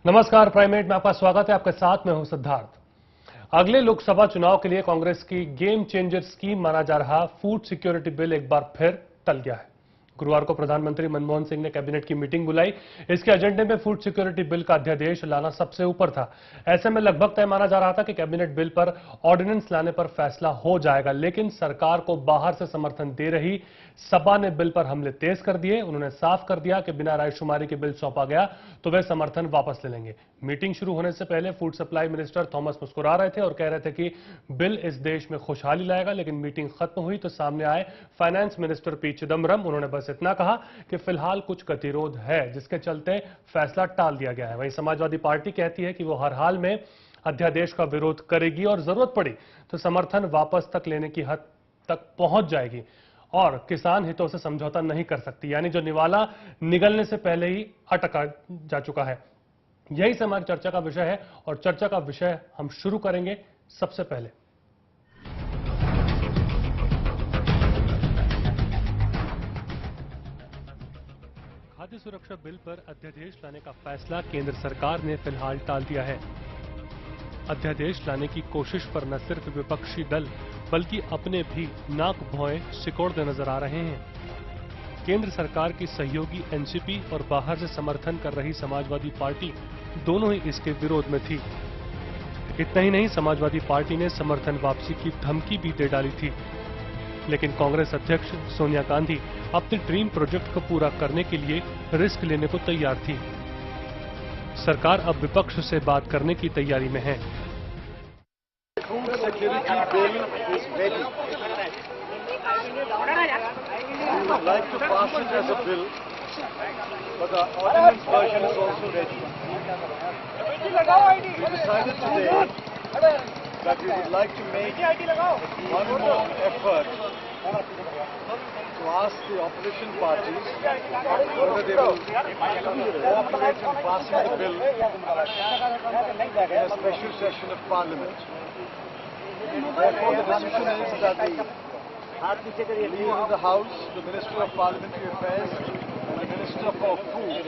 नमस्कार, प्राइमेट में आपका स्वागत है। आपके साथ में हूं सिद्धार्थ। अगले लोकसभा चुनाव के लिए कांग्रेस की गेम चेंजर स्कीम माना जा रहा फूड सिक्योरिटी बिल एक बार फिर टल गया है। गुरुवार को प्रधानमंत्री मनमोहन सिंह ने कैबिनेट की मीटिंग बुलाई। इसके एजेंडे में फूड सिक्योरिटी बिल का अध्यादेश लाना सबसे ऊपर था। ऐसे में लगभग तय माना जा रहा था कि कैबिनेट बिल पर ऑर्डिनेंस लाने पर फैसला हो जाएगा, लेकिन सरकार को बाहर से समर्थन दे रही सपा ने बिल पर हमले तेज कर दिए। उन्होंने साफ कर दिया कि बिना रायशुमारी के बिल सौंपा गया तो वे समर्थन वापस ले लेंगे। मीटिंग शुरू होने से पहले फूड सप्लाई मिनिस्टर थॉमस मुस्कुरा रहे थे और कह रहे थे कि बिल इस देश में खुशहाली लाएगा, लेकिन मीटिंग खत्म हुई तो सामने आए फाइनेंस मिनिस्टर पी चिदम्बरम। उन्होंने बस इतना कहा कि फिलहाल कुछ गतिरोध है, जिसके चलते फैसला टाल दिया गया है। वहीं समाजवादी पार्टी कहती है कि वो हर हाल में अध्यादेश का विरोध करेगी और जरूरत पड़ी तो समर्थन वापस तक लेने की हद तक पहुंच जाएगी और किसान हितों से समझौता नहीं कर सकती, यानी जो निवाला निगलने से पहले ही अटका जा चुका है। यही से हमारी चर्चा का विषय है और चर्चा का विषय हम शुरू करेंगे सबसे पहले। खाद्य सुरक्षा बिल पर अध्यादेश लाने का फैसला केंद्र सरकार ने फिलहाल टाल दिया है। अध्यादेश लाने की कोशिश पर न सिर्फ विपक्षी दल बल्कि अपने भी नाक भौं सिकोड़ते नजर आ रहे हैं। केंद्र सरकार की सहयोगी एनसीपी और बाहर से समर्थन कर रही समाजवादी पार्टी दोनों ही इसके विरोध में थी। इतना ही नहीं, समाजवादी पार्टी ने समर्थन वापसी की धमकी भी दे डाली थी, लेकिन कांग्रेस अध्यक्ष सोनिया गांधी अपने ड्रीम प्रोजेक्ट को पूरा करने के लिए रिस्क लेने को तैयार थी। सरकार अब विपक्ष से बात करने की तैयारी में है। Food security bill is ready. We would like to pass it as a bill, but the ordinance version is also ready. We decided today that we would like to make one more effort to ask the opposition parties whether they will cooperate in passing the bill in a special session of Parliament. Therefore, the decision is that the Leader of the House, the Minister of Parliamentary Affairs and the Minister for Food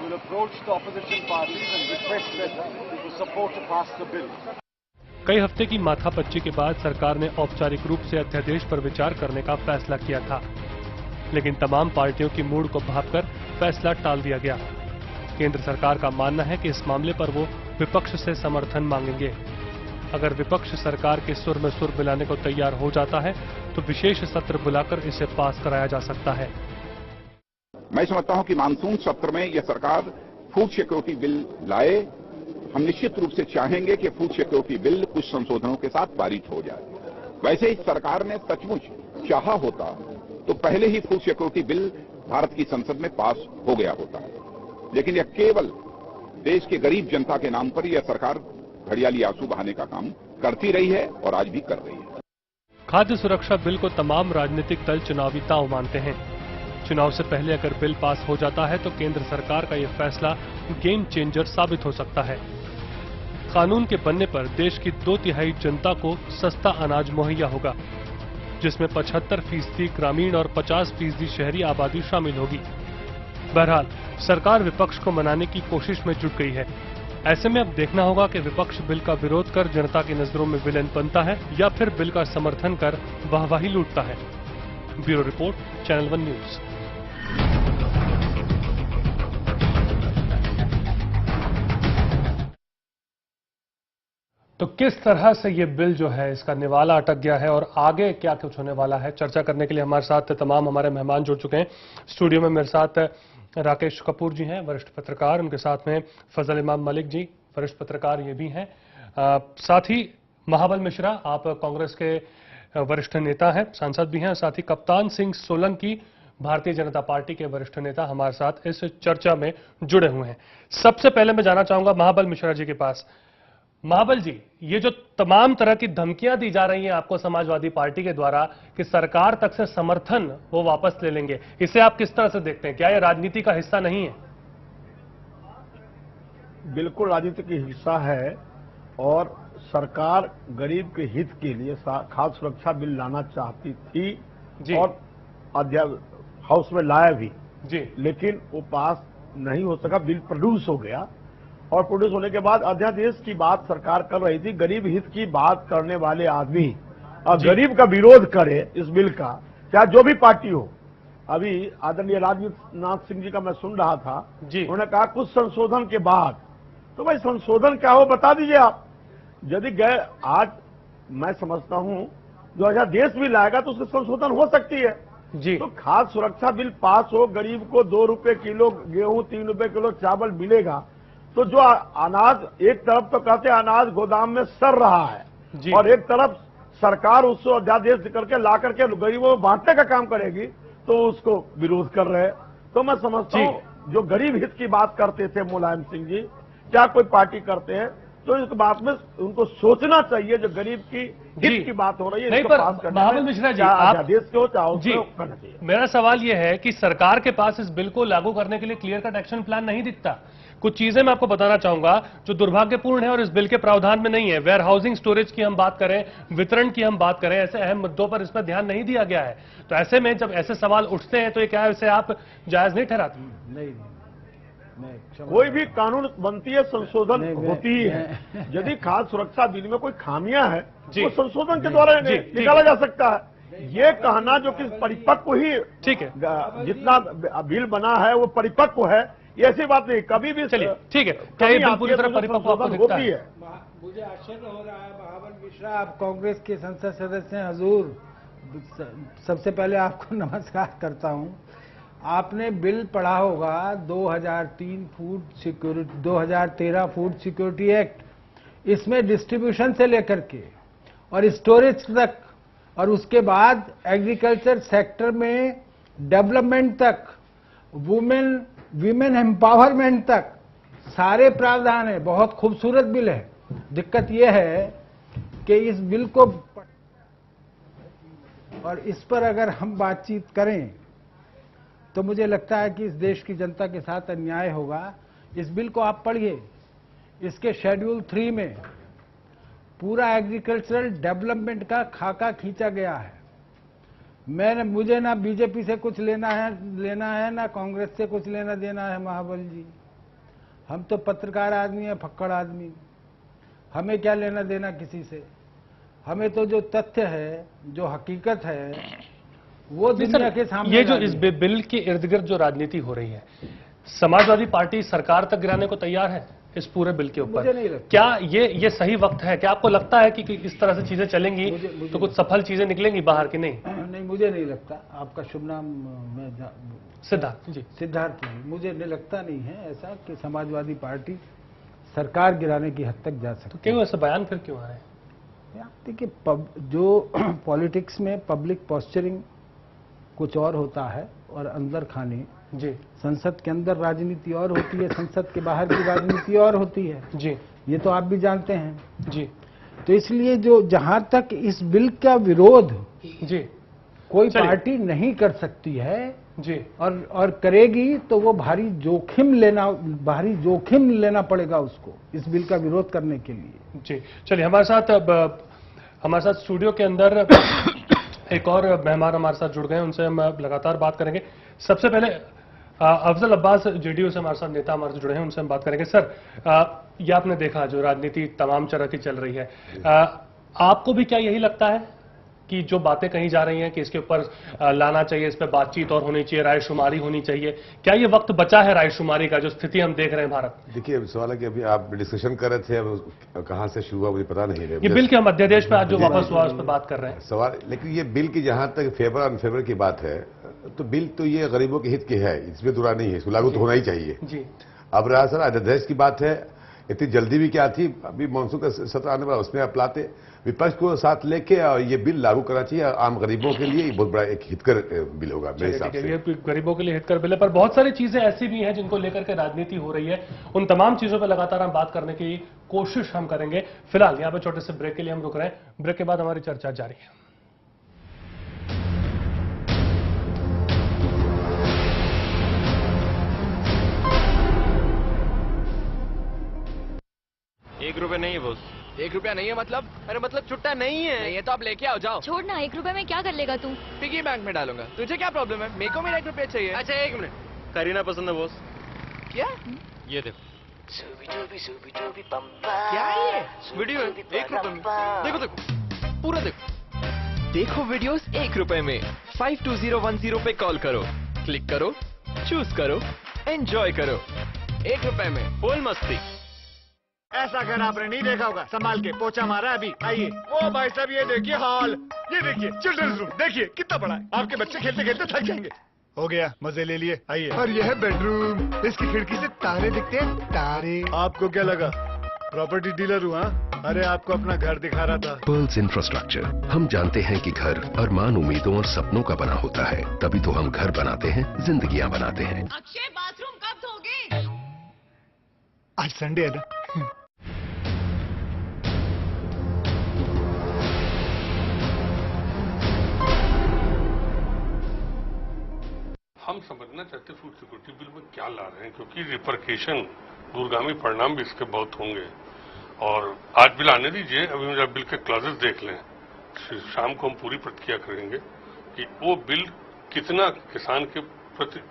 will approach the opposition parties and request them to support to pass the bill. कई हफ्ते की माथापच्ची के बाद सरकार ने औपचारिक रूप से अध्यादेश पर विचार करने का फैसला किया था, लेकिन तमाम पार्टियों की मूड को भांपकर फैसला टाल दिया गया। केंद्र सरकार का मानना है कि इस मामले पर वो विपक्ष से समर्थन मांगेंगे। अगर विपक्ष सरकार के सुर में सुर मिलाने को तैयार हो जाता है तो विशेष सत्र बुलाकर इसे पास कराया जा सकता है। मैं समझता हूं कि मानसून सत्र में यह सरकार फूड सिक्योरिटी बिल लाए। हम निश्चित रूप से चाहेंगे कि फूड सिक्योरिटी बिल कुछ संशोधनों के साथ पारित हो जाए। वैसे ही सरकार ने सचमुच चाहा होता तो पहले ही फूड सिक्योरिटी बिल भारत की संसद में पास हो गया होता, लेकिन यह केवल देश के गरीब जनता के नाम पर यह सरकार घड़ियाली आंसू बहाने का काम करती रही है और आज भी कर रही है। खाद्य सुरक्षा बिल को तमाम राजनीतिक दल चुनावी दांव मानते हैं। चुनाव से पहले अगर बिल पास हो जाता है तो केंद्र सरकार का यह फैसला गेम चेंजर साबित हो सकता है। कानून के बनने पर देश की 2/3 जनता को सस्ता अनाज मुहैया होगा, जिसमें 75% ग्रामीण और 50% शहरी आबादी शामिल होगी। बहरहाल सरकार विपक्ष को मनाने की कोशिश में जुट गई है। ऐसे में अब देखना होगा कि विपक्ष बिल का विरोध कर जनता की नजरों में विलेन बनता है या फिर बिल का समर्थन कर वाहवाही लूटता है। Bureau report, channel 1 news. तो किस तरह से ये बिल जो है इसका निवाला अटक गया है और आगे क्या कुछ होने वाला है, चर्चा करने के लिए हमारे साथ तमाम हमारे मेहमान जुड़ चुके हैं। स्टूडियो में मेरे साथ राकेश कपूर जी हैं, वरिष्ठ पत्रकार। उनके साथ में फजल इमाम मलिक जी, वरिष्ठ पत्रकार, ये भी हैं। साथ ही महाबल मिश्रा, आप कांग्रेस के वरिष्ठ नेता हैं, सांसद भी हैं। साथ ही कप्तान सिंह सोलंकी, भारतीय जनता पार्टी के वरिष्ठ नेता, हमारे साथ इस चर्चा में जुड़े हुए हैं। सबसे पहले मैं जाना चाहूंगा महाबल मिश्रा जी के पास। महाबल जी, ये जो तमाम तरह की धमकियां दी जा रही हैं आपको समाजवादी पार्टी के द्वारा कि सरकार तक से समर्थन वो वापस ले लेंगे, इसे आप किस तरह से देखते हैं? क्या ये राजनीति का हिस्सा नहीं है? बिल्कुल राजनीति का हिस्सा है और सरकार गरीब के हित के लिए खाद्य सुरक्षा बिल लाना चाहती थी जी। और हाउस में लाया भी जी, लेकिन वो पास नहीं हो सका। बिल प्रोड्यूस हो गया और प्रोड्यूस होने के बाद अध्यादेश की बात सरकार कर रही थी। गरीब हित की बात करने वाले आदमी और गरीब का विरोध करे इस बिल का, चाहे जो भी पार्टी हो। अभी आदरणीय राजनाथ सिंह जी का मैं सुन रहा था, उन्होंने कहा कुछ संशोधन के बाद, तो भाई संशोधन क्या हो बता दीजिए आप। यदि गए आज मैं समझता हूं जो अध्यादेश भी लाएगा तो उसमें संशोधन हो सकती है जी। तो खाद्य सुरक्षा बिल पास हो, गरीब को 2 रुपए किलो गेहूं, 3 रुपए किलो चावल मिलेगा, तो जो अनाज एक तरफ तो कहते हैं अनाज गोदाम में सड़ रहा है और एक तरफ सरकार उसको अध्यादेश करके ला करके गरीबों को बांटने का काम करेगी, तो उसको विरोध कर रहे हैं। तो मैं समझता हूं जो गरीब हित की बात करते थे मुलायम सिंह जी, क्या कोई पार्टी करते हैं, तो इस बात में उनको सोचना चाहिए। जो गरीब की हित की बात हो रही है, नहीं, इसको पर पास करने महाबल में मिश्रा जी, चाहे आप अध्यादेश के हो चाहे उसको करना चाहिए। मेरा सवाल यह है कि सरकार के पास इस बिल को लागू करने के लिए क्लियर कट एक्शन प्लान नहीं दिखता। कुछ चीजें मैं आपको बताना चाहूंगा जो दुर्भाग्यपूर्ण है और इस बिल के प्रावधान में नहीं है। वेयर हाउसिंग स्टोरेज की हम बात करें, वितरण की हम बात करें, ऐसे अहम मुद्दों पर इस पर ध्यान नहीं दिया गया है। तो ऐसे में जब ऐसे सवाल उठते हैं तो ये क्या है, इसे आप जायज नहीं ठहराते? नहीं, कोई भी कानून बनती है संशोधन होती ही है। यदि खाद्य सुरक्षा बिल में कोई खामियां है वो संशोधन के द्वारा निकाला जा सकता है। ये कहना जो कि परिपक्व ही ठीक है, जितना बिल बना है वो परिपक्व है, ऐसी बात नहीं। कभी भी चलिए ठीक है, क्या ये बिल पूरी तरह परिपक्व आपको दिखता है? मुझे आश्चर्य हो रहा है महाबल मिश्रा, आप कांग्रेस के संसद सदस्य हैं। हजूर, सबसे पहले आपको नमस्कार करता हूं। आपने बिल पढ़ा होगा 2013 फूड सिक्योरिटी एक्ट। इसमें डिस्ट्रीब्यूशन से लेकर के और स्टोरेज तक और उसके बाद एग्रीकल्चर सेक्टर में डेवलपमेंट तक, विमेन एम्पावरमेंट तक सारे प्रावधान है। बहुत खूबसूरत बिल है। दिक्कत यह है कि इस बिल को और इस पर अगर हम बातचीत करें तो मुझे लगता है कि इस देश की जनता के साथ अन्याय होगा। इस बिल को आप पढ़िए, इसके शेड्यूल 3 में पूरा एग्रीकल्चरल डेवलपमेंट का खाका खींचा गया है। मुझे ना बीजेपी से कुछ लेना है ना कांग्रेस से कुछ लेना देना है। महाबल जी, हम तो पत्रकार आदमी है, फक्कड़ आदमी, हमें क्या लेना देना किसी से। हमें तो जो तथ्य है, जो हकीकत है, वो दुनिया के सामने। ये जो इस बिल के इर्द गिर्द जो राजनीति हो रही है, समाजवादी पार्टी सरकार तक गिराने को तैयार है इस पूरे बिल के ऊपर। मुझे नहीं लगता। क्या ये सही वक्त है? क्या आपको लगता है कि इस तरह से चीजें चलेंगी तो कुछ सफल चीजें निकलेंगी बाहर की? नहीं, मुझे नहीं लगता। आपका शुभ नाम? मैं सिद्धार्थ जी। सिद्धार्थ जी। मुझे नहीं लगता नहीं है ऐसा कि समाजवादी पार्टी सरकार गिराने की हद तक जा सकती है। तो क्यों ऐसे बयान फिर क्यों आ रहे हैं? देखिए, जो पॉलिटिक्स में पब्लिक पॉस्चरिंग कुछ और होता है और अंदर खाने जी, संसद के अंदर राजनीति और होती है, संसद के बाहर की राजनीति और होती है जी। ये तो आप भी जानते हैं जी। तो इसलिए जो जहां तक इस बिल का विरोध जी कोई पार्टी नहीं कर सकती है जी, और करेगी तो वो भारी जोखिम लेना पड़ेगा उसको इस बिल का विरोध करने के लिए। जी। चलिए, हमारे साथ स्टूडियो के अंदर एक और मेहमान हमारे साथ जुड़ गए, उनसे हम लगातार बात करेंगे। सबसे पहले अफजल अब्बास जेडीयू से हमारे साथ नेता हमारे से जुड़े हैं, उनसे हम बात करेंगे। सर, ये आपने देखा जो राजनीति तमाम तरह की चल रही है, आपको भी क्या यही लगता है कि जो बातें कही जा रही हैं कि इसके ऊपर लाना चाहिए, इस पर बातचीत और होनी चाहिए, रायशुमारी होनी चाहिए, क्या ये वक्त बचा है रायशुमारी का, जो स्थिति हम देख रहे हैं भारत? देखिए, सवाल है कि अभी आप डिस्कशन कर रहे थे, अब कहां से शुरू हुआ मुझे पता नहीं है। ये बिल के हम अध्यादेश पे आज जो वापस हुआ उस पर बात कर रहे हैं। सवाल, लेकिन ये बिल की जहां तक फेवर अनफेवर की बात है, तो बिल तो ये गरीबों के हित की है, इसमें दुरा नहीं है, इसको लागू तो होना ही चाहिए जी। अब रहा सर अध्यादेश की बात है, इतनी जल्दी भी क्या थी, अभी मानसून का सत्र आने वाला, उसमें आप लाते विपक्ष को साथ लेके और ये बिल लागू करना चाहिए। आम गरीबों के लिए बहुत बड़ा एक हितकर बिल होगा मेरे हिसाब से। ये गरीबों के लिए हितकर बिल है, पर बहुत सारी चीजें ऐसी भी हैं जिनको लेकर के राजनीति हो रही है। उन तमाम चीजों पर लगातार हम बात करने की कोशिश हम करेंगे। फिलहाल यहाँ पे छोटे से ब्रेक के लिए हम रुक रहे हैं, ब्रेक के बाद हमारी चर्चा जारी है। ₹1 नहीं है बॉस। ₹1 नहीं है मतलब? अरे मतलब छुट्टा नहीं है। नहीं है तो आप लेके आओ, जाओ। छोड़ ना, ₹1 में क्या कर लेगा तू? पिगी बैंक में डालूंगा। तुझे क्या प्रॉब्लम है? मेरे को मेरा ₹1 चाहिए। अच्छा 1 मिनट। करीना पसंद है बॉस। क्या? ये देखो। क्या है ये? वीडियो है, 1 रुपए में। देखो देखो, पूरा देखो। देखो वीडियोस 1 रुपए में। 52010 पे कॉल करो, क्लिक करो, चूज करो, एंजॉय करो। 1 रुपए में फुल मस्ती। ऐसा घर आपने नहीं देखा होगा। संभाल के, पोछा मारा अभी। आइए। ओ भाई साहब, ये देखिए हॉल, ये देखिए चिल्ड्रंस रूम, देखिए कितना बड़ा है। आपके बच्चे खेलते खेलते थक जाएंगे। हो गया, मजे ले लिए। आइए। और यह है बेडरूम, इसकी खिड़की से तारे दिखते हैं, तारे। आपको क्या लगा प्रॉपर्टी डीलर हुआ? अरे आपको अपना घर दिखा रहा था। Pearls infrastructure. हम जानते हैं कि घर अरमान, उम्मीदों और सपनों का बना होता है, तभी तो हम घर बनाते हैं, जिंदगियां बनाते हैं। अक्षय, बाथरूम कब धोगे? आज संडे है ना। हम समझना चाहते फूड सिक्योरिटी बिल में क्या ला रहे हैं, क्योंकि रिपरकेशन, दूरगामी परिणाम भी इसके बहुत होंगे। और आज बिल आने दीजिए, अभी जब बिल के क्लॉजेस देख लें, शाम को हम पूरी प्रतिक्रिया करेंगे कि वो बिल कितना किसान के प्रति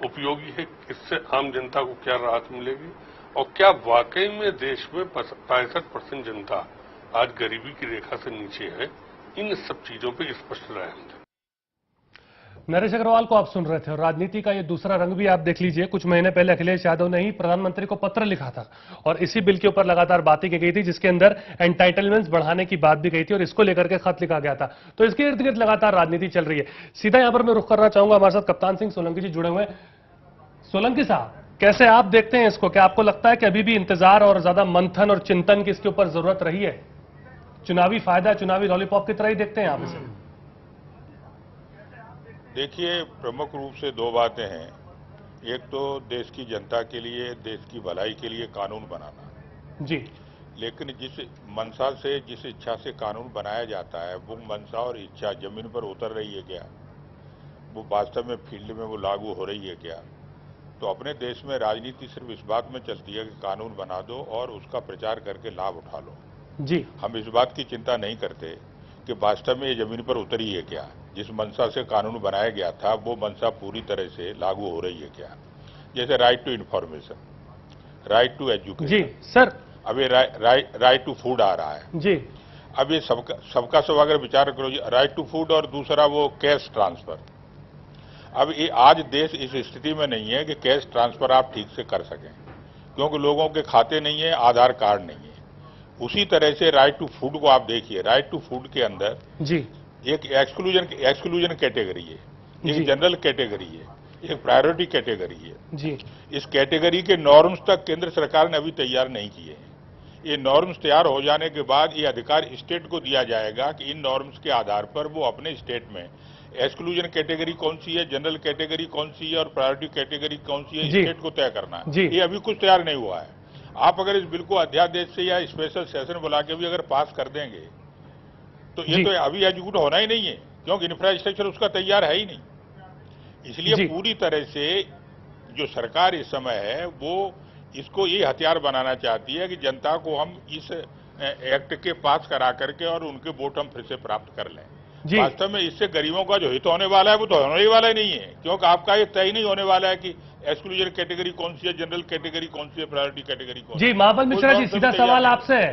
उपयोगी है, इससे आम जनता को क्या राहत मिलेगी, और क्या वाकई में देश में 65% जनता आज गरीबी की रेखा से नीचे है। इन सब चीजों पर स्पष्ट राय हम थे। नरेश अग्रवाल को आप सुन रहे थे और राजनीति का ये दूसरा रंग भी आप देख लीजिए। कुछ महीने पहले अखिलेश यादव ने ही प्रधानमंत्री को पत्र लिखा था और इसी बिल के ऊपर लगातार बातें की गई थी, जिसके अंदर एंटाइटलमेंट्स बढ़ाने की बात भी कही थी और इसको लेकर के खत लिखा गया था। तो इसके इर्द गिर्द लगातार राजनीति चल रही है। सीधा यहां पर मैं रुख करना चाहूंगा, हमारे साथ कप्तान सिंह सोलंकी जी जुड़े हुए हैं। सोलंकी साहब, कैसे आप देखते हैं इसको? क्या आपको लगता है कि अभी भी इंतजार और ज्यादा मंथन और चिंतन की इसके ऊपर जरूरत रही है? चुनावी फायदा, चुनावी लॉलीपॉप की तरह ही देखते हैं आप इसे? देखिए, प्रमुख रूप से दो बातें हैं। एक तो देश की जनता के लिए, देश की भलाई के लिए कानून बनाना जी, लेकिन जिस मंशा से, जिस इच्छा से कानून बनाया जाता है, वो मंशा और इच्छा जमीन पर उतर रही है क्या? वो वास्तव में फील्ड में वो लागू हो रही है क्या? तो अपने देश में राजनीति सिर्फ इस बात में चलती है कि कानून बना दो और उसका प्रचार करके लाभ उठा लो जी। हम इस बात की चिंता नहीं करते कि वास्तव में ये जमीन पर उतरी है क्या, जिस मंशा से कानून बनाया गया था वो मंशा पूरी तरह से लागू हो रही है क्या। जैसे right to information, right to education. जी सर। अब ये राइट टू फूड आ रहा है जी। अब ये सबका सब अगर विचार करो, राइट टू फूड और दूसरा वो कैश ट्रांसफर। अब ये आज देश इस स्थिति में नहीं है कि कैश ट्रांसफर आप ठीक से कर सकें, क्योंकि लोगों के खाते नहीं है, आधार कार्ड नहीं है। उसी तरह से राइट टू फूड को आप देखिए, राइट टू फूड के अंदर जी एक एक्सक्लूजन कैटेगरी है, एक जनरल कैटेगरी है, एक प्रायोरिटी कैटेगरी है जी। इस कैटेगरी के नॉर्म्स तक केंद्र सरकार ने अभी तैयार नहीं किए हैं। ये नॉर्म्स तैयार हो जाने के बाद ये अधिकार स्टेट को दिया जाएगा कि इन नॉर्म्स के आधार पर वो अपने स्टेट में एक्सक्लूजन कैटेगरी कौन सी है, जनरल कैटेगरी कौन सी है और प्रायोरिटी कैटेगरी कौन सी है, स्टेट को तय करना है। ये अभी कुछ तैयार नहीं हुआ है। आप अगर इस बिल को अध्यादेश से या स्पेशल सेशन बुला के भी अगर पास कर देंगे तो ये तो अभी एग्जीक्यूट होना ही नहीं है, क्योंकि इंफ्रास्ट्रक्चर उसका तैयार है ही नहीं। इसलिए पूरी तरह से जो सरकार इस समय है वो इसको ये हथियार बनाना चाहती है कि जनता को हम इस एक्ट के पास करा करके और उनके वोट हम फिर से प्राप्त कर लें। वास्तव में इससे गरीबों का जो हित होने वाला है वो तो होने ही वाला ही नहीं है, क्योंकि आपका ये तय नहीं होने वाला है कि एक्सक्लूजन कैटेगरी कौन सी है, जनरल कैटेगरी कौन सी है, प्रायोरिटी कैटेगरी कौन सी है। जी महाबल मिश्रा जी, सीधा सवाल आपसे है,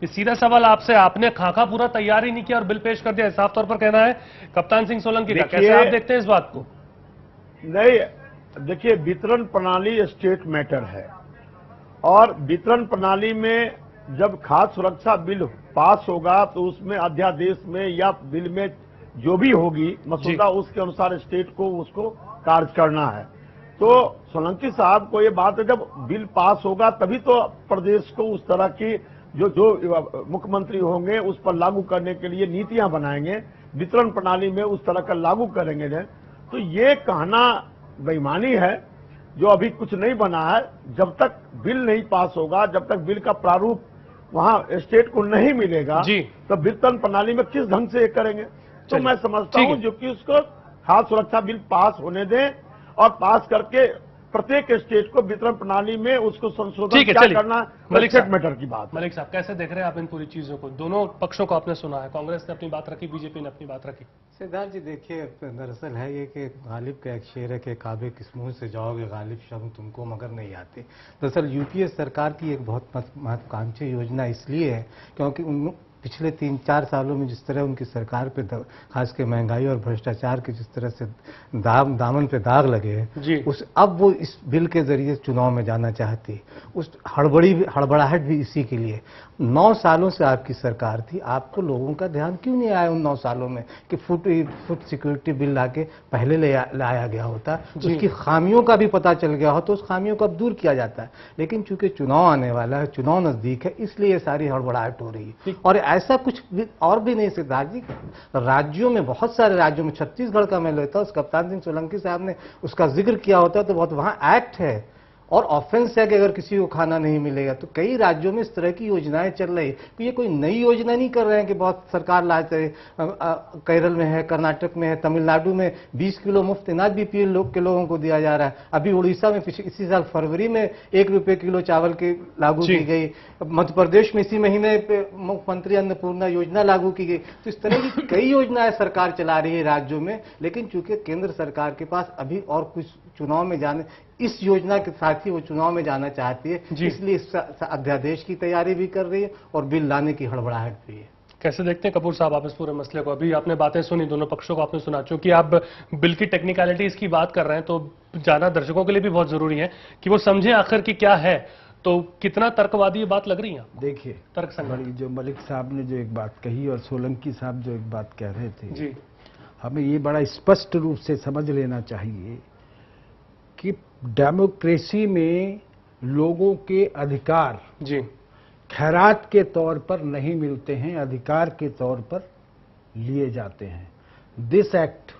ये सीधा सवाल आपसे। आपने खाका पूरा तैयार ही नहीं किया और बिल पेश कर दिया, साफ तौर पर कहना है कप्तान सिंह सोलंकी का। कैसे आप देखते हैं इस बात को? नहीं, देखिए, वितरण प्रणाली स्टेट मैटर है और वितरण प्रणाली में जब खाद्य सुरक्षा बिल पास होगा तो उसमें अध्यादेश में या बिल में जो भी होगी मसौदा, उसके अनुसार स्टेट को उसको कार्य करना है। तो सोलंकी साहब को ये बात है, जब बिल पास होगा तभी तो प्रदेश को उस तरह की जो मुख्यमंत्री होंगे उस पर लागू करने के लिए नीतियां बनाएंगे, वितरण प्रणाली में उस तरह का लागू करेंगे। तो ये कहना बेईमानी है। जो अभी कुछ नहीं बना है, जब तक बिल नहीं पास होगा, जब तक बिल का प्रारूप वहां स्टेट को नहीं मिलेगा तो वितरण प्रणाली में किस ढंग से ये करेंगे। तो मैं समझता हूं जो कि उसको खाद्य सुरक्षा बिल पास होने दें और पास करके प्रत्येक स्टेट को वितरण प्रणाली में उसको संशोधन ठीक है, क्या चलिए। करना, मलिक स्टेट साहब, मैटर की बात। मलिक साहब कैसे देख रहे हैं आप इन पूरी चीजों को? दोनों पक्षों को आपने सुना है, कांग्रेस ने अपनी बात रखी, बीजेपी ने अपनी बात रखी। सिद्धार्थ जी देखिए, दरअसल है ये कि गालिब का एक शेर है कि काबे किस मुंह से जाओगे गालिब, शर्म तुमको मगर नहीं आती। दरअसल यूपीए सरकार की एक बहुत महत्वाकांक्षी योजना इसलिए है क्योंकि उन पिछले 3-4 सालों में जिस तरह उनकी सरकार पे खास के महंगाई और भ्रष्टाचार के जिस तरह से दामन पे दाग लगे हैं, उस अब वो इस बिल के जरिए चुनाव में जाना चाहती है। उस हड़बड़ाहट भी इसी के लिए। 9 सालों से आपकी सरकार थी, आपको लोगों का ध्यान क्यों नहीं आया उन 9 सालों में कि फूड सिक्योरिटी बिल लाके पहले लाया गया होता, उसकी खामियों का भी पता चल गया हो तो उस खामियों को अब दूर किया जाता है। लेकिन चूंकि चुनाव आने वाला है, चुनाव नजदीक है, इसलिए ये सारी हड़बड़ाहट हो रही है। और ऐसा कुछ और भी नहीं सिद्धार्थ जी, राज्यों में बहुत सारे राज्यों में, छत्तीसगढ़ का मैं लेता हूं, उस कप्तान सिंह सोलंकी साहब ने उसका जिक्र किया होता तो बहुत, वहां एक्ट है और ऑफेंस है कि अगर किसी को खाना नहीं मिलेगा। तो कई राज्यों में इस तरह की योजनाएं चल रही। तो ये कोई नई योजना नहीं कर रहे हैं कि बहुत सरकार लाते। केरल में है, कर्नाटक में है, तमिलनाडु में 20 किलो मुफ्त अनाज बीपीएल के लोगों को दिया जा रहा है। अभी उड़ीसा में इसी साल फरवरी में 1 रुपए किलो चावल की लागू की गई। मध्य प्रदेश में इसी महीने मुख्यमंत्री अन्नपूर्णा योजना लागू की गई। तो इस तरह की कई योजनाएं सरकार चला रही है राज्यों में, लेकिन चूंकि केंद्र सरकार के पास अभी और कुछ चुनाव में जाने, इस योजना के साथ ही वो चुनाव में जाना चाहती है, इसलिए इस अध्यादेश की तैयारी भी कर रही है और बिल लाने की हड़बड़ाहट भी है। कैसे देखते हैं कपूर साहब आप इस पूरे मसले को? अभी आपने बातें सुनी, दोनों पक्षों को आपने सुना। चूंकि आप बिल की टेक्निकलिटीज की बात कर रहे हैं तो जाना दर्शकों के लिए भी बहुत जरूरी है कि वो समझें आखिर की क्या है। तो कितना तर्कवादी ये बात लग रही है? देखिए, तर्क संगत जो मलिक साहब ने जो एक बात कही और सोलंकी साहब जो एक बात कह रहे थे जी, हमें ये बड़ा स्पष्ट रूप से समझ लेना चाहिए कि डेमोक्रेसी में लोगों के अधिकार जी खैरात के तौर पर नहीं मिलते हैं, अधिकार के तौर पर लिए जाते हैं। दिस एक्ट,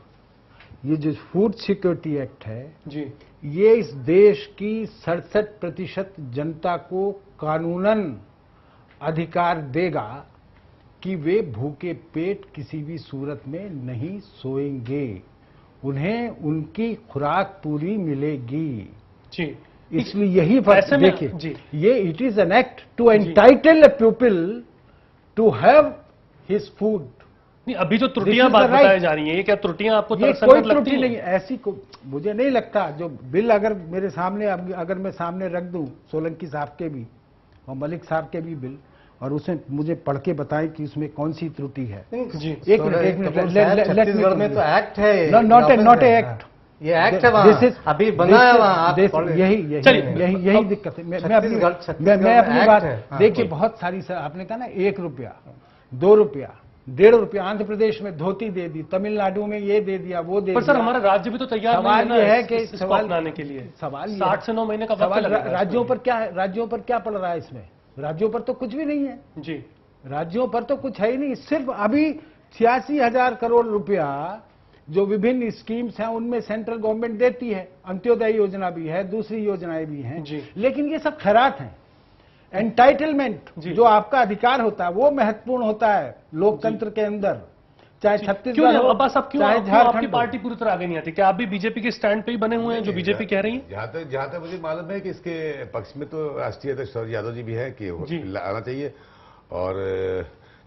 ये जो फूड सिक्योरिटी एक्ट है जी, ये इस देश की 67% जनता को कानूनन अधिकार देगा कि वे भूखे पेट किसी भी सूरत में नहीं सोएंगे, उन्हें उनकी खुराक पूरी मिलेगी जी। इसलिए यही फर्क देखिए, ये it is an act to entitle a people to have his food. अभी जो त्रुटियां बताई जा रही हैं, ये क्या त्रुटियां आपको कोई त्रुटि नहीं, ऐसी को मुझे नहीं लगता। जो बिल अगर मेरे सामने, अगर मैं सामने रख दूं सोलंकी साहब के भी और मलिक साहब के भी बिल, और उसमें मुझे पढ़ के बताएं कि उसमें कौन सी त्रुटि है। एक मिनट, छत्तीसगढ़ में तो एक्ट है, नॉट ए एक्ट, ये एक्ट है वहाँ, अभी बना है वहाँ। यही दिक्कत है। मैं अपनी बात, देखिए बहुत सारी, आपने कहा ना 1 रुपया, 2 रुपया, 1.5 रुपया, आंध्र प्रदेश में धोती दे दी, तमिलनाडु में ये दे दिया, वो दे दिया। पर सर हमारा राज्य भी तो तैयार नहीं है कि सवाल बनाने के लिए। सवाल 60 से 9 महीने का वक्त लगेगा। राज्यों पर क्या पड़ रहा है इसमें? राज्यों पर तो कुछ भी नहीं है जी, राज्यों पर तो कुछ है ही नहीं। सिर्फ अभी 86,000 करोड़ रुपया जो विभिन्न स्कीम्स हैं उनमें सेंट्रल गवर्नमेंट देती है। अंत्योदय योजना भी है, दूसरी योजनाएं भी हैं, लेकिन ये सब खैरात हैं। एंटाइटलमेंट जो आपका अधिकार होता है वो महत्वपूर्ण होता है लोकतंत्र के अंदर, चाहे छत्तीसगढ़ हो, चाहे झारखंड। आपकी पार्टी पूरी तरह आगे नहीं आती क्या? आप भी बीजेपी के स्टैंड पे ही बने हुए हैं जो बीजेपी कह रही है? जहां तक मुझे मालूम है कि इसके पक्ष में तो राष्ट्रीय अध्यक्ष शरद यादव जी भी है कि आना चाहिए, और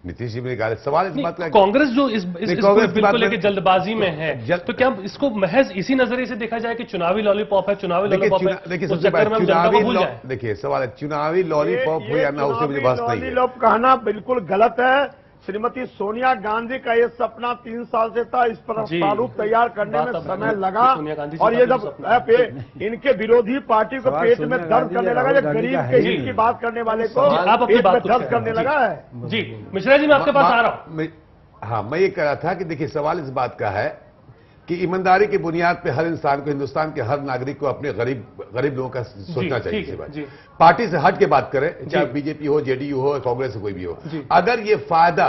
नीतीश जी ने कहा। सवाल इस बात का, कांग्रेस जो इस बिल को लेकर जल्दबाजी में है, तो क्या इसको महज इसी नजरिए से देखा जाए कि चुनावी लॉलीपॉप है, चुनावी लॉलीपॉप है? देखिए सवाल है, चुनावी लॉलीपॉप हो या ना, उससे मुझे बहस नहीं है। लॉलीपॉप कहना बिल्कुल गलत है। श्रीमती सोनिया गांधी का ये सपना 3 साल से था, इस पर प्रारूप तैयार करने में समय लगा, और ये जब इनके विरोधी पार्टी को पेट में दर्द करने लगा, जब गरीब के हित की बात करने वाले को पेट में दर्द करने लगा है। जी मिश्रा जी, मैं आपके पास आ रहा हूं। हाँ, मैं ये कह रहा था कि देखिए सवाल इस बात का है कि ईमानदारी की बुनियाद पे हर इंसान को, हिंदुस्तान के हर नागरिक को अपने गरीब लोगों का सोचना चाहिए। पार्टी से हट के बात करें, चाहे बीजेपी हो, जेडीयू हो, कांग्रेस हो, कोई भी हो, अगर ये फायदा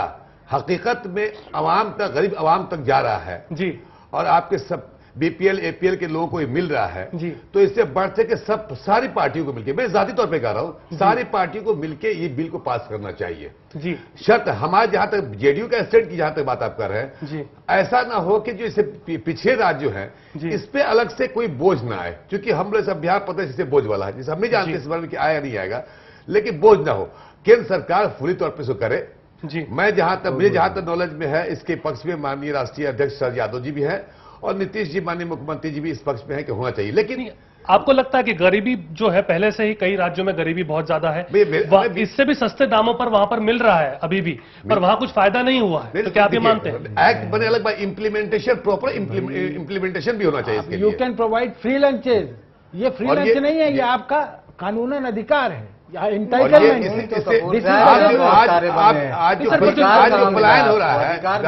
हकीकत में अवाम तक, गरीब अवाम तक जा रहा है जी, और आपके सब बीपीएल एपीएल के लोगों को ये मिल रहा है जी। तो इससे बढ़ के सब सारी पार्टियों को मिलकर, मैं जाती तौर पे कह रहा हूं, सारी पार्टियों को मिलकर ये बिल को पास करना चाहिए जी। शर्त हमारे, जहां तक जेडीयू का स्टेट की जहां तक बात आप कर रहे हैं जी, ऐसा ना हो कि जो इसे पिछड़े राज्य हैं इस पे अलग से कोई बोझ ना आए, क्योंकि हम लोग सब बिहार पता है बोझ वाला है, जिसे हम नहीं जानते इस बारे में कि आया नहीं आएगा, लेकिन बोझ ना हो। केंद्र सरकार पूरी तौर पर इसको करे जी। मैं मुझे जहां तक नॉलेज में है, इसके पक्ष में माननीय राष्ट्रीय अध्यक्ष शरद यादव जी भी हैं और नीतीश जी माननीय मुख्यमंत्री जी भी इस पक्ष में है कि होना चाहिए। लेकिन आपको लगता है कि गरीबी जो है, पहले से ही कई राज्यों में गरीबी बहुत ज्यादा है, इससे भी सस्ते दामों पर वहां पर मिल रहा है अभी भी, पर वहां कुछ फायदा नहीं हुआ है, तो क्या आप ये मानते हैं? एक्ट बने अलग बात, इंप्लीमेंटेशन प्रॉपर इंप्लीमेंटेशन भी होना चाहिए इसके लिए। यू कैन प्रोवाइड फ्री लंचेज, ये फ्री लंच नहीं है, ये आपका कानूनन अधिकार है, आज जो पलायन हो रहा है, आज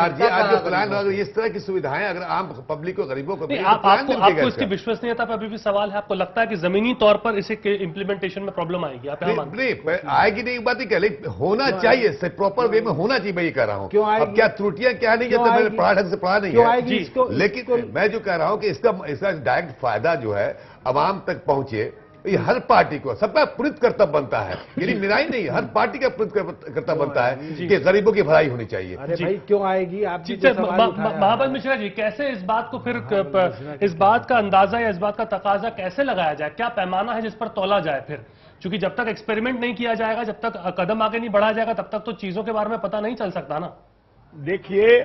जो पलायन हो रहा है, इस तरह की सुविधाएं अगर आम पब्लिक को, गरीबों को, आपको इसकी विश्वसनीयता पर अभी भी सवाल है? आपको लगता है कि जमीनी तौर पर इसे इंप्लीमेंटेशन में प्रॉब्लम आएगी? आप नहीं आएगी, नहीं बात ही कह, लेकिन होना चाहिए, प्रॉपर वे में होना चाहिए, मैं ये कह रहा हूँ। क्यों आएगी? अब क्या त्रुटियां क्या नहीं, जब मैंने पढ़ा ढंग से पढ़ा नहीं है, लेकिन मैं जो कह रहा हूँ कि इसका डायरेक्ट फायदा जो है अवाम तक पहुंचे, ये हर पार्टी को सबका पुनित कर्तव्य बनता है, यानी मेरा ही नहीं, हर पार्टी का पुनित कर्तव्य बनता है कि गरीबों की भलाई होनी चाहिए। अरे भाई क्यों आएगी? आप महाबल मिश्रा जी, कैसे इस बात को फिर इस बात का अंदाजा या इस बात का तकाजा कैसे लगाया जाए? क्या पैमाना है जिस पर तौला जाए फिर? क्योंकि जब तक एक्सपेरिमेंट नहीं किया जाएगा, जब तक कदम आगे नहीं बढ़ाया जाएगा, तब तक तो चीजों के बारे में पता नहीं चल सकता ना। देखिए,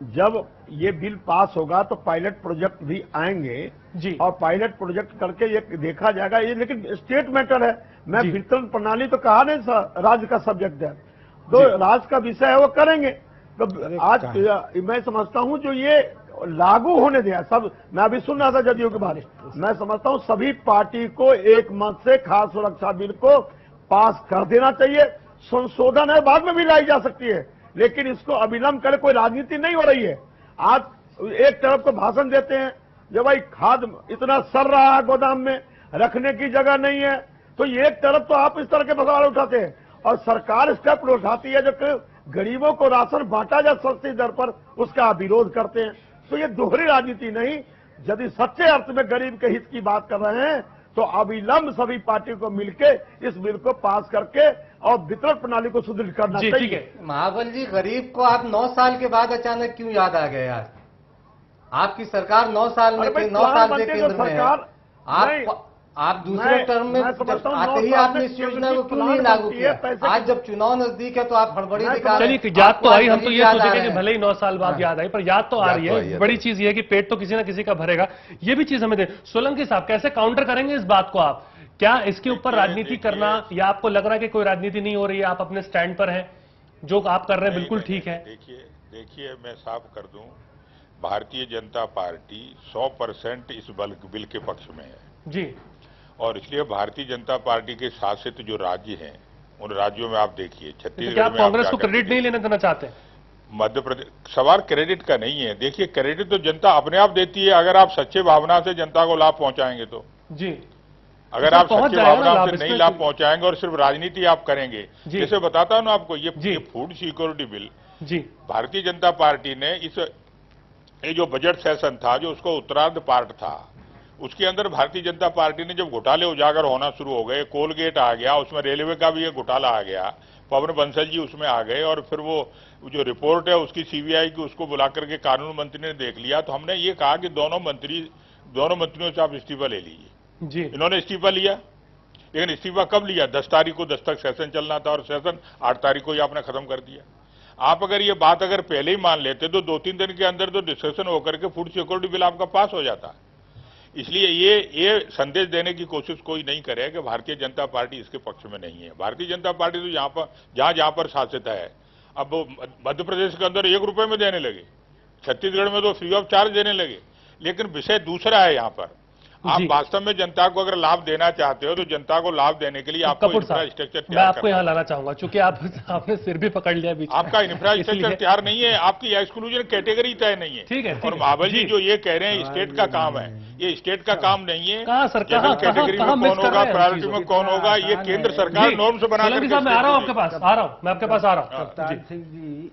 जब ये बिल पास होगा तो पायलट प्रोजेक्ट भी आएंगे जी, और पायलट प्रोजेक्ट करके ये देखा जाएगा, ये लेकिन स्टेट मैटर है। मैं वितरण प्रणाली तो कहा नहीं, राज्य का सब्जेक्ट है, तो राज्य का विषय है, वो करेंगे। तो आज मैं समझता हूं जो ये लागू होने दिया सब, मैं अभी सुन रहा था जदयू के बारे में, मैं समझता हूं सभी पार्टी को एक मत से खाद्य सुरक्षा बिल को पास कर देना चाहिए। संशोधन है, बाद में भी लाई जा सकती है, लेकिन इसको अविलंब करे, कोई राजनीति नहीं हो रही है। आज एक तरफ को भाषण देते हैं जो भाई खाद इतना सड़ रहा है, गोदाम में रखने की जगह नहीं है, तो एक तरफ तो आप इस तरह के सवाल उठाते हैं और सरकार स्टेप उठाती है जो गरीबों को राशन बांटा जाए सस्ती दर पर, उसका विरोध करते हैं। तो ये दोहरी राजनीति नहीं, यदि सच्चे अर्थ में गरीब के हित की बात कर रहे हैं तो अविलंब सभी पार्टियों को मिलकर इस बिल को पास करके और वितरण प्रणाली को सुदृढ़ करना चाहिए। महाबल जी, गरीब को आप 9 साल के बाद अचानक क्यों याद आ गए यार? आपकी सरकार 9 साल में 9 साल से केंद्र में है, आप दूसरे टर्म में आते ही आपने इस योजना को क्यों नहीं लागू किया? आज जब चुनाव नजदीक है तो आप हड़बड़ी दिखा रहे हैं। चलिए, याद तो आई, हम तो ये सोचेंगे कि भले ही 9 साल बाद याद आई, पर याद तो आ रही है। बड़ी चीज ये है कि पेट तो किसी ना किसी का भरेगा, ये भी चीज हमें दे। सोलंकी साहब, कैसे काउंटर करेंगे इस बात को आप? क्या इसके ऊपर राजनीति करना, या आपको लग रहा है कि कोई राजनीति नहीं हो रही है, आप अपने स्टैंड पर हैं, जो आप कर रहे हैं बिल्कुल ठीक है? देखिए मैं साफ कर दूं, भारतीय जनता पार्टी 100% इस बिल के पक्ष में है जी, और इसलिए भारतीय जनता पार्टी के शासित जो राज्य हैं उन राज्यों में आप देखिए, छत्तीसगढ़ क्या आप कांग्रेस को क्रेडिट नहीं लेने देना चाहते? मध्य प्रदेश, सवाल क्रेडिट का नहीं है। देखिए, क्रेडिट तो जनता अपने आप देती है, अगर आप सच्चे भावना से जनता को लाभ पहुंचाएंगे तो जी। अगर आप सच्चे भावना से नहीं लाभ पहुंचाएंगे और सिर्फ राजनीति आप करेंगे, जैसे बताता हूं ना आपको, ये फूड सिक्योरिटी बिल जी, भारतीय जनता पार्टी ने ये जो बजट सेशन था, जो उसको उत्तरार्ध पार्ट था, उसके अंदर भारतीय जनता पार्टी ने जब घोटाले उजागर होना शुरू हो गए, कोलगेट आ गया, उसमें रेलवे का भी एक घोटाला आ गया, पवन बंसल जी उसमें आ गए, और फिर वो जो रिपोर्ट है उसकी सीबीआई की, उसको बुला करके कानून मंत्री ने देख लिया। तो हमने ये कहा कि दोनों मंत्रियों से आप इस्तीफा ले लीजिए जी। इन्होंने इस्तीफा लिया, लेकिन इस्तीफा कब लिया? 10 तारीख को 10 तक सेशन चलना था और सेशन 8 तारीख को ही आपने खत्म कर दिया। आप अगर ये बात अगर पहले ही मान लेते तो 2-3 दिन के अंदर तो डिस्कशन होकर के फूड सिक्योरिटी बिल आपका पास हो जाता। इसलिए ये संदेश देने की कोशिश कोई नहीं करे कि भारतीय जनता पार्टी इसके पक्ष में नहीं है। भारतीय जनता पार्टी तो जहां पर शासित है, अब मध्य प्रदेश के अंदर 1 रुपए में देने लगे, छत्तीसगढ़ में तो फ्री ऑफ चार्ज देने लगे, लेकिन विषय दूसरा है। यहाँ पर आप वास्तव में जनता को अगर लाभ देना चाहते हो तो जनता को लाभ देने के लिए आपको इंफ्रास्ट्रक्चर मैं आपको यहाँ लाना चाहूंगा, चूंकि आपने सिर भी पकड़ लिया बीच में। आपका इंफ्रास्ट्रक्चर तैयार नहीं है, आपकी एक्सक्लूजन कैटेगरी तय नहीं है। ठीक है। और महाबल जी जो ये कह रहे हैं स्टेट का काम है, ये स्टेट का काम नहीं है। कैटेगरी में कौन होगा, प्रायोरिटी में कौन होगा, ये केंद्र सरकार नॉर्म्स बना करके। मैं आ रहा हूँ आपके पास, आ रहा हूँ, मैं आपके पास आ रहा हूँ। कप्तान सिंह जी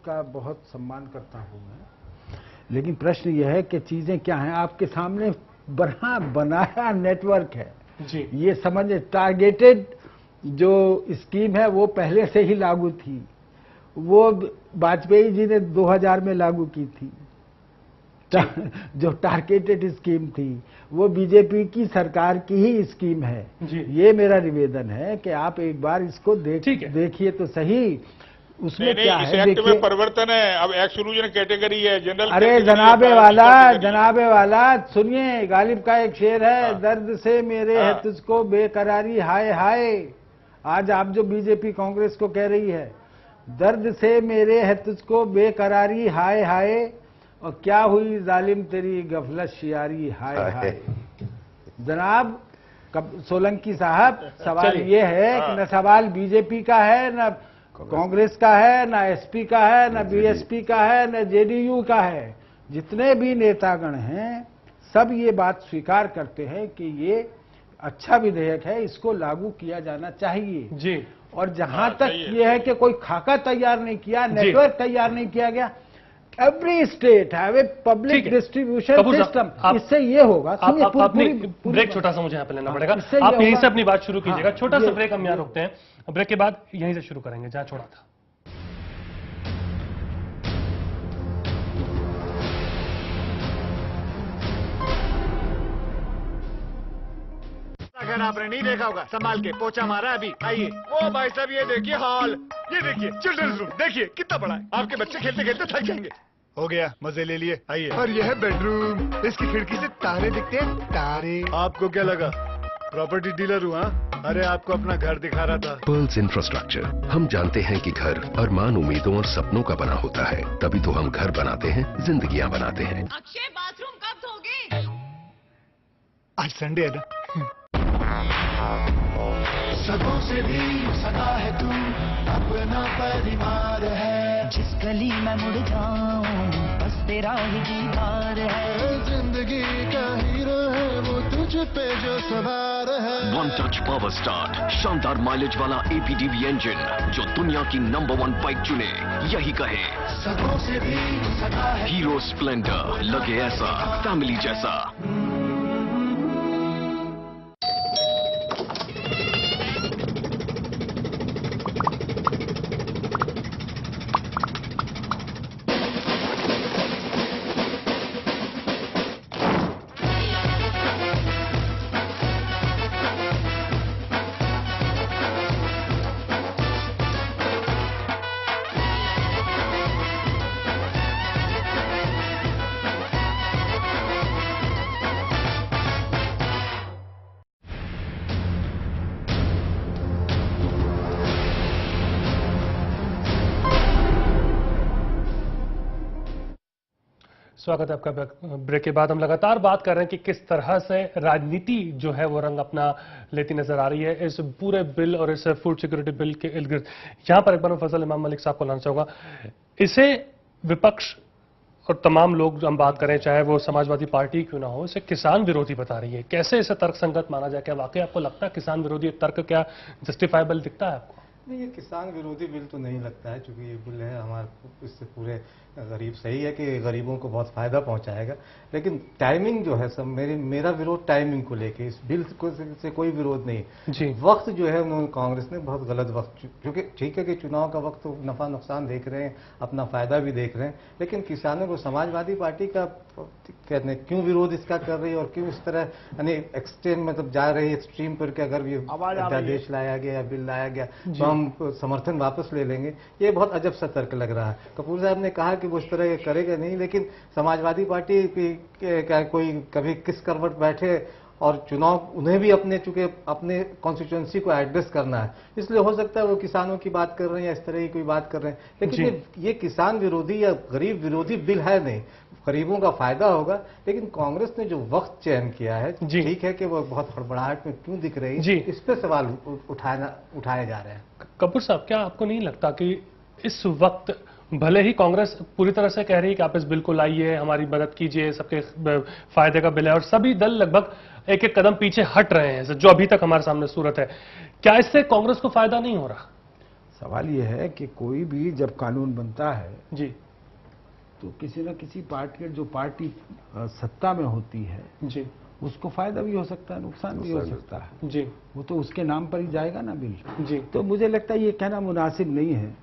का बहुत सम्मान करता हूँ मैं, लेकिन प्रश्न यह है कि चीजें क्या हैं। आपके सामने बनाया नेटवर्क है जी। ये समझे, टारगेटेड जो स्कीम है वो पहले से ही लागू थी, वो वाजपेयी जी ने 2000 में लागू की थी। जो टारगेटेड स्कीम थी वो बीजेपी की सरकार की ही स्कीम है। ये मेरा निवेदन है कि आप एक बार इसको देखिए तो सही, उसमें क्या है। एक्ट में परिवर्तन है, अब एक्सक्लूजन कैटेगरी है, जनरल। अरे जनाबे वाला सुनिए, गालिब का एक शेर है, दर्द से मेरे है तुझको बेकरारी हाय हाय। आज आप जो बीजेपी कांग्रेस को कह रही है, दर्द से मेरे है तुझको बेकरारी हाय हाय, और क्या हुई जालिम तेरी गफलत शियारी हाय हाय। जनाब सोलंकी साहब, सवाल ये है कि न सवाल बीजेपी का है, न कांग्रेस का है, न एसपी का है, न बीएसपी का है, न जेडीयू का है। जितने भी नेतागण हैं सब ये बात स्वीकार करते हैं कि ये अच्छा विधेयक है, इसको लागू किया जाना चाहिए जी। और जहां तक ये है कि कोई खाका तैयार नहीं किया, नेटवर्क तैयार नहीं किया गया, every state have a public distribution system, इससे ये होगा। ब्रेक छोटा सा मुझे यहाँ पे लेना पड़ेगा, आप यहीं से अपनी बात शुरू कीजिएगा। छोटा सा ब्रेक हम यहाँ रुकते हैं, ब्रेक के बाद यहीं से शुरू करेंगे जहाँ छोड़ा था। अगर आपने नहीं देखा होगा, संभाल के पोछा मारा अभी। आइए, वो भाई साहब ये देखिए हॉल, ये देखिए चिल्ड्रंस रूम, देखिए कितना बड़ा है। आपके बच्चे खेलते खेलते थक जाएंगे। हो गया, मजे ले लिए। आइए। और यह है बेडरूम, इसकी खिड़की से तारे दिखते हैं, तारे। आपको क्या लगा प्रॉपर्टी डीलर हुआ? अरे आपको अपना घर दिखा रहा था। पर्ल्स इंफ्रास्ट्रक्चर, हम जानते हैं कि घर अरमान, उम्मीदों और सपनों का बना होता है, तभी तो हम घर बनाते हैं, जिंदगियां बनाते हैं। अक्षय बाथरूम कब धोगे? आज संडे है ना। सदों से भी सदा है तू, अपना परिवार है। जिस गली में मुड़ जाऊं बस तेरा ही दीदार है। जिंदगी का हीरो है वो तुझ पे जो सवार है। वन टच पावर स्टार्ट, शानदार माइलेज वाला एपीडीवी इंजन, जो दुनिया की नंबर 1 बाइक चुने यही कहे। सदों से भी सदा है हीरो स्प्लेंडर, लगे ऐसा फैमिली जैसा। स्वागत है आपका। ब्रेक के बाद हम लगातार बात कर रहे हैं कि किस तरह से राजनीति जो है वो रंग अपना लेती नजर आ रही है इस पूरे बिल और इस फूड सिक्योरिटी बिल के इर्द गिर्द। यहां पर एक बार मैं फजल इमाम मलिक साहब को लाना चाहूंगा। इसे विपक्ष और तमाम लोग हम बात करें, चाहे वो समाजवादी पार्टी क्यों ना हो, इसे किसान विरोधी बता रही है। कैसे इसे तर्कसंगत माना जाए? क्या वाकई आपको लगता है किसान विरोधी तर्क क्या जस्टिफाइबल दिखता है आपको? नहीं, ये किसान विरोधी बिल तो नहीं लगता है, क्योंकि ये बिल है हमारे, इससे पूरे गरीब, सही है कि गरीबों को बहुत फायदा पहुंचाएगा, लेकिन टाइमिंग जो है सब मेरा विरोध टाइमिंग को लेके, इस बिल से कोई विरोध नहीं जी। वक्त जो है उन्होंने कांग्रेस ने बहुत गलत वक्त, क्योंकि ठीक है कि चुनाव का वक्त तो नफा नुकसान देख रहे हैं, अपना फायदा भी देख रहे हैं, लेकिन किसानों को समाजवादी पार्टी का कहते हैं क्यों विरोध इसका कर रही है और क्यों इस तरह यानी एक्सट्रीम मतलब जा रही है एक्सट्रीम पर कि अगर ये अध्यादेश लाया गया या बिल लाया गया तो हम समर्थन वापस ले लेंगे। ये बहुत अजब सा तर्क लग रहा है। कपूर साहब ने कहा कि वो इस तरह करेगा नहीं, लेकिन समाजवादी पार्टी क्या कोई कभी किस करवट बैठे, और चुनाव उन्हें भी अपने चूंकि अपने कॉन्स्टिट्यूएंसी को एड्रेस करना है, इसलिए हो सकता है वो किसानों की बात कर रहे हैं या इस तरह की कोई बात कर रहे हैं, लेकिन ये किसान विरोधी या गरीब विरोधी बिल है नहीं। गरीबों का फायदा होगा, लेकिन कांग्रेस ने जो वक्त चयन किया है, ठीक है कि वो बहुत हड़बड़ाहट में क्यों दिख रही है, इस पे सवाल उठाए जा रहे हैं। कपूर साहब, क्या आपको नहीं लगता कि इस वक्त भले ही कांग्रेस पूरी तरह से कह रही है कि आप इस बिल को लाइए, हमारी मदद कीजिए, सबके फायदे का बिल है, और सभी दल लगभग एक एक कदम पीछे हट रहे हैं जो अभी तक हमारे सामने सूरत है, क्या इससे कांग्रेस को फायदा नहीं हो रहा? सवाल यह है कि कोई भी जब कानून बनता है जी, तो किसी न किसी पार्टी जो पार्टी सत्ता में होती है जी, उसको फायदा भी हो सकता है, नुकसान भी हो सकता है जी, वो तो उसके नाम पर ही जाएगा ना बिल जी। तो मुझे लगता है ये कहना मुनासिब नहीं है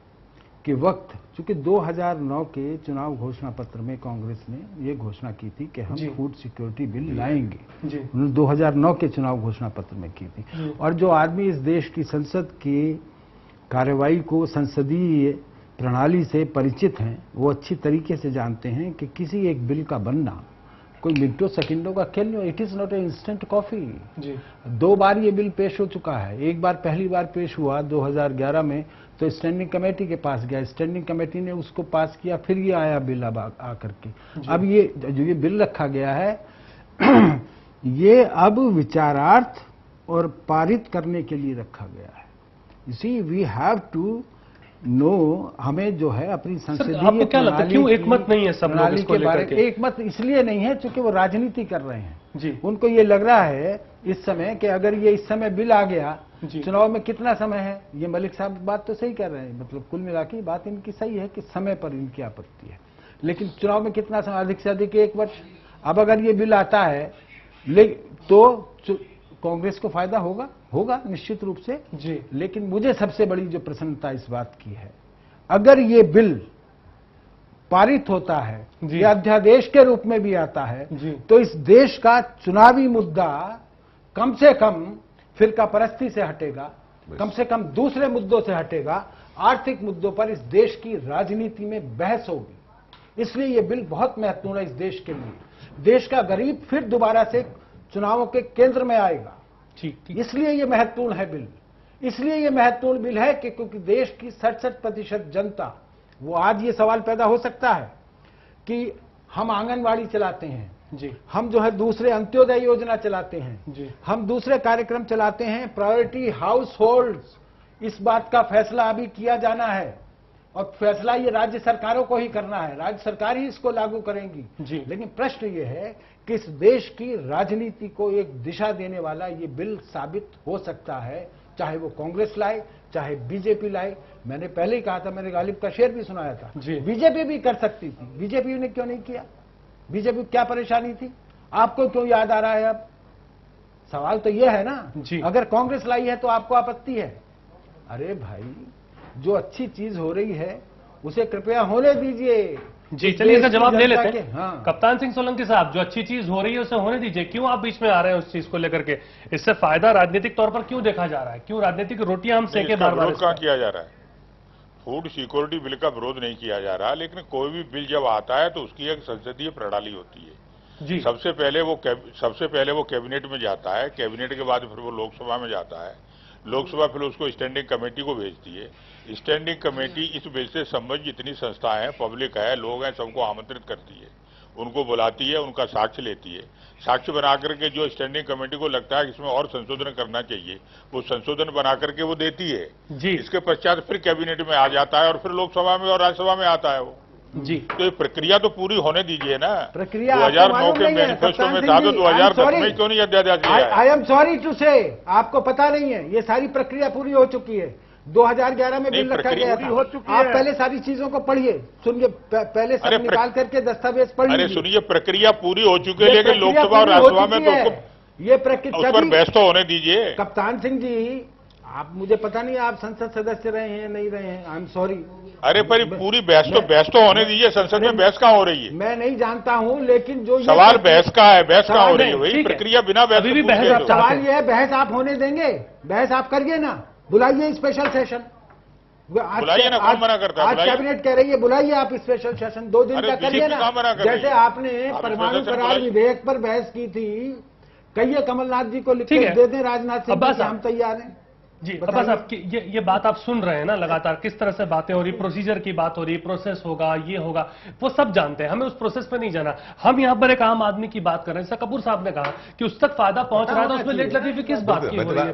कि वक्त, चूंकि 2009 के चुनाव घोषणा पत्र में कांग्रेस ने ये घोषणा की थी कि हम फूड सिक्योरिटी बिल लाएंगे, उन्होंने 2009 के चुनाव घोषणा पत्र में की थी। और जो आदमी इस देश की संसद की कार्रवाई को, संसदीय प्रणाली से परिचित हैं, वो अच्छी तरीके से जानते हैं कि किसी एक बिल का बनना कोई मिनटों सेकंडों का खेल नहीं, it is not a instant coffee. 2 बार ये बिल पेश हो चुका है। एक बार पहली बार पेश हुआ 2011 में, तो स्टैंडिंग कमेटी के पास गया, स्टैंडिंग कमेटी ने उसको पास किया, फिर ये आया बिल अब आकर के। अब ये जो ये बिल रखा गया है ये अब विचारार्थ और पारित करने के लिए रखा गया है। You see, we have to know, हमें जो है अपनी संसदीय क्या लगता है क्यों एकमत नहीं है सब लोग इसको लेकर के? एकमत इसलिए नहीं है क्योंकि वो राजनीति कर रहे हैं जी। उनको ये लग रहा है इस समय कि अगर ये इस समय बिल आ गया, चुनाव में कितना समय है, ये मलिक साहब बात तो सही कर रहे हैं, मतलब कुल मिला के बात इनकी सही है कि समय पर इनकी आपत्ति है, लेकिन चुनाव में कितना समय, अधिक से अधिक 1 वर्ष। अब अगर ये बिल आता है तो कांग्रेस को फायदा होगा निश्चित रूप से जी। लेकिन मुझे सबसे बड़ी जो प्रसन्नता इस बात की है, अगर ये बिल पारित होता है या अध्यादेश के रूप में भी आता है तो इस देश का चुनावी मुद्दा कम से कम फिरका परस्ती से हटेगा, कम से कम दूसरे मुद्दों से हटेगा, आर्थिक मुद्दों पर इस देश की राजनीति में बहस होगी। इसलिए ये बिल बहुत महत्वपूर्ण है इस देश के लिए। देश का गरीब फिर दोबारा से चुनावों के केंद्र में आएगा। इसलिए ये महत्वपूर्ण है बिल। इसलिए ये महत्वपूर्ण बिल है कि क्योंकि देश की 67% जनता, वो आज ये सवाल पैदा हो सकता है कि हम आंगनवाड़ी चलाते हैं जी, हम जो है दूसरे अंत्योदय योजना चलाते हैं जी, हम दूसरे कार्यक्रम चलाते हैं, प्रायोरिटी हाउस होल्ड्स, इस बात का फैसला अभी किया जाना है और फैसला ये राज्य सरकारों को ही करना है, राज्य सरकार ही इसको लागू करेंगी जी। लेकिन प्रश्न ये है कि इस देश की राजनीति को एक दिशा देने वाला ये बिल साबित हो सकता है, चाहे वो कांग्रेस लाए चाहे बीजेपी लाए। मैंने पहले ही कहा था, मैंने गालिब का शेर भी सुनाया था, बीजेपी भी कर सकती थी, बीजेपी ने क्यों नहीं किया? बीजेपी क्या परेशानी थी? आपको क्यों याद आ रहा है अब? सवाल तो यह है ना, अगर कांग्रेस लाई है तो आपको आपत्ति है। अरे भाई, जो अच्छी चीज हो रही है उसे कृपया होने दीजिए जी। चलिए इसका जवाब ले लेते हैं। कप्तान सिंह सोलंकी साहब, जो अच्छी चीज हो रही है उसे होने दीजिए, क्यों आप बीच में आ रहे हैं उस चीज को लेकर के? इससे फायदा राजनीतिक तौर पर क्यों देखा जा रहा है? क्यों राजनीतिक रोटियां हम सेके बार-बार? विरोध कहां किया जा रहा है? फूड सिक्योरिटी बिल का विरोध नहीं किया जा रहा, लेकिन कोई भी बिल जब आता है तो उसकी एक संसदीय प्रणाली होती है जी। सबसे पहले वो कैबिनेट में जाता है, कैबिनेट के बाद फिर वो लोकसभा में जाता है, लोकसभा फिर उसको स्टैंडिंग कमेटी को भेजती है। स्टैंडिंग कमेटी इस बिल से संबंधित जितनी संस्थाएं हैं, पब्लिक है, लोग हैं, सबको आमंत्रित करती है, उनको बुलाती है, उनका साक्ष्य लेती है। साक्ष्य बना करके जो स्टैंडिंग कमेटी को लगता है कि इसमें और संशोधन करना चाहिए, वो संशोधन बना करके वो देती है जी। इसके पश्चात फिर कैबिनेट में आ जाता है और फिर लोकसभा में और राज्यसभा में आता है वो जी। तो ये प्रक्रिया तो पूरी होने दीजिए ना। प्रक्रिया 2009 के मैनिफेस्टो में था तो 2010 में क्यों नहीं अध्यादेश किया है? आई एम सॉरी टू से, आपको पता नहीं है, ये सारी प्रक्रिया पूरी हो चुकी है। 2011 में बिल रखा गया था, आप पहले सारी चीजों को पढ़िए, सुनिए, पहले सब निकाल करके दस्तावेज पढ़िए। अरे सुनिए, प्रक्रिया पूरी हो चुकी है, लेकिन लोकसभा और राज्यसभा में तो ये प्रक्रिया उस पर बहस तो होने दीजिए। कप्तान सिंह जी, आप, मुझे पता नहीं आप संसद सदस्य रहे हैं नहीं रहे हैं, आई एम सॉरी। अरे पर पूरी बहस तो होने दीजिए, संसद में बहस कहाँ हो रही है? मैं नहीं जानता हूँ, लेकिन जो सवाल बहस का है, बहस कहाँ हो रही है? वही प्रक्रिया बिना बहस। सवाल ये है, बहस आप होने देंगे? बहस आप करिए ना, बुलाइए स्पेशल सेशन, बुलाइए ना, कौन मना करता है? आज कैबिनेट कह रही है बुलाइए आप स्पेशल सेशन, 2 दिन का करिए ना। जैसे आपने परमाणु करार विधेयक पर बहस की थी, कहिए कमलनाथ जी को लिख के दे दें, राजनाथ सिंह जी, हम तैयार हैं जी। अब्बास साहब, ये बात आप सुन रहे हैं ना लगातार, किस तरह से बातें हो रही, प्रोसीजर की बात हो रही, प्रोसेस होगा, ये होगा, वो सब जानते हैं, हमें उस प्रोसेस पे नहीं जाना। हम यहाँ पर एक आम आदमी की बात कर रहे हैं। जैसा कपूर साहब ने कहा कि उस तक फायदा पहुंच रहा है, तो उसमें लेट लतीफी किस बात की हो रही है?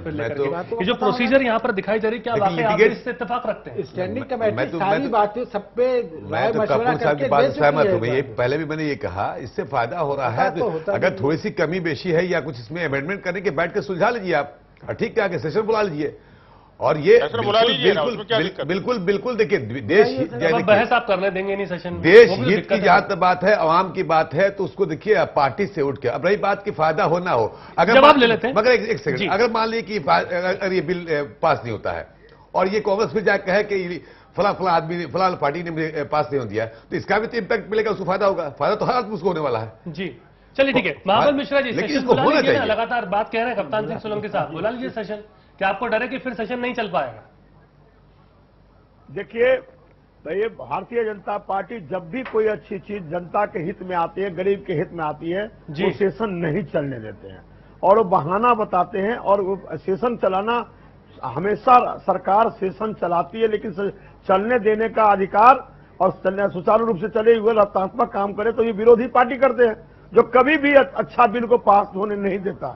ये जो प्रोसीजर यहाँ पर दिखाई दे रही है, क्या वाकई आप इससे इत्तेफाक रखते हैं? स्टैंडिंग कमेटी सारी बातें सब पे मैं तो कपूर साहब की बात सहमत हूँ। पहले भी मैंने ये कहा, इससे फायदा हो रहा है। अगर थोड़ी सी कमी बेशी है या कुछ इसमें अमेंडमेंट करने के बैठ के सुलझा लीजिए आप, ठीक है, आगे सेशन बुला लीजिए और ये बुला लीजिए ना, उसमें क्या दिक्कत? बिल्कुल देखिए देश बहस आप करने देंगे नहीं सेशन, देश हित की जहां तक बात है, आवाम की बात है, तो उसको देखिए पार्टी से उठ के। अब रही बात की फायदा हो ना हो, अगर जवाब ले लेते हैं, मगर एक सेकंड, अगर मान लीजिए कि अगर ये बिल पास नहीं होता है और ये कांग्रेस फिर जाकर कहे कि फला आदमी फला पार्टी ने मुझे पास नहीं दिया, तो इसका भी तो इम्पैक्ट मिलेगा, उसको फायदा होगा। फायदा तो हर आदमी उसको होने वाला है। जी चलिए ठीक है। महाबल मिश्रा जी, लेकिन सेशन इसको बुला होना लीजिए ना, चाहिए। लगातार बात कह रहे हैं कप्तान सिंह सोलंकी साहब, बुला लीजिए सेशन। क्या आपको डर है कि फिर सेशन नहीं चल पाएगा? देखिए ये भारतीय जनता पार्टी जब भी कोई अच्छी चीज जनता के हित में आती है, गरीब के हित में आती है, वो सेशन नहीं चलने देते हैं और वो बहाना बताते हैं। और वो सेशन चलाना, हमेशा सरकार सेशन चलाती है, लेकिन चलने देने का अधिकार और सुचारू रूप से चले हुए रचनात्मक काम करे तो ये विरोधी पार्टी करते हैं, जो कभी भी अच्छा बिल को पास होने नहीं देता।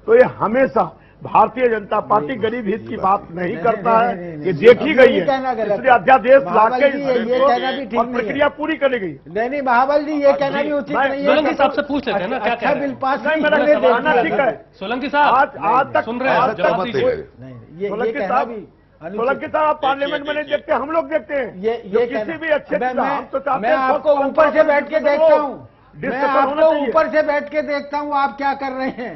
तो ये हमेशा भारतीय जनता पार्टी गरीब हित की बात नहीं करता है, ये देखी गई है, इसलिए अध्यादेश लाके ये कहना भी ठीक नहीं, प्रक्रिया पूरी करी गई। नहीं महाबल जी, ये कहना भी उचित नहीं है। सोलंकी साहब से पूछ लेते हैं ना, क्या अच्छा बिल पास नहीं, मेरा कहना ठीक है। सोलंकी साहब आज तक सुन रहे हैं, जवाब दीजिए। सोलंकी साहब आप पार्लियामेंट में नहीं देखते, हम लोग देखते हैं। ये किसी भी अच्छे मैं आपको ऊपर से बैठ के देखता हूँ, मैं आपको ऊपर से बैठ के देखता हूँ आप क्या कर रहे हैं,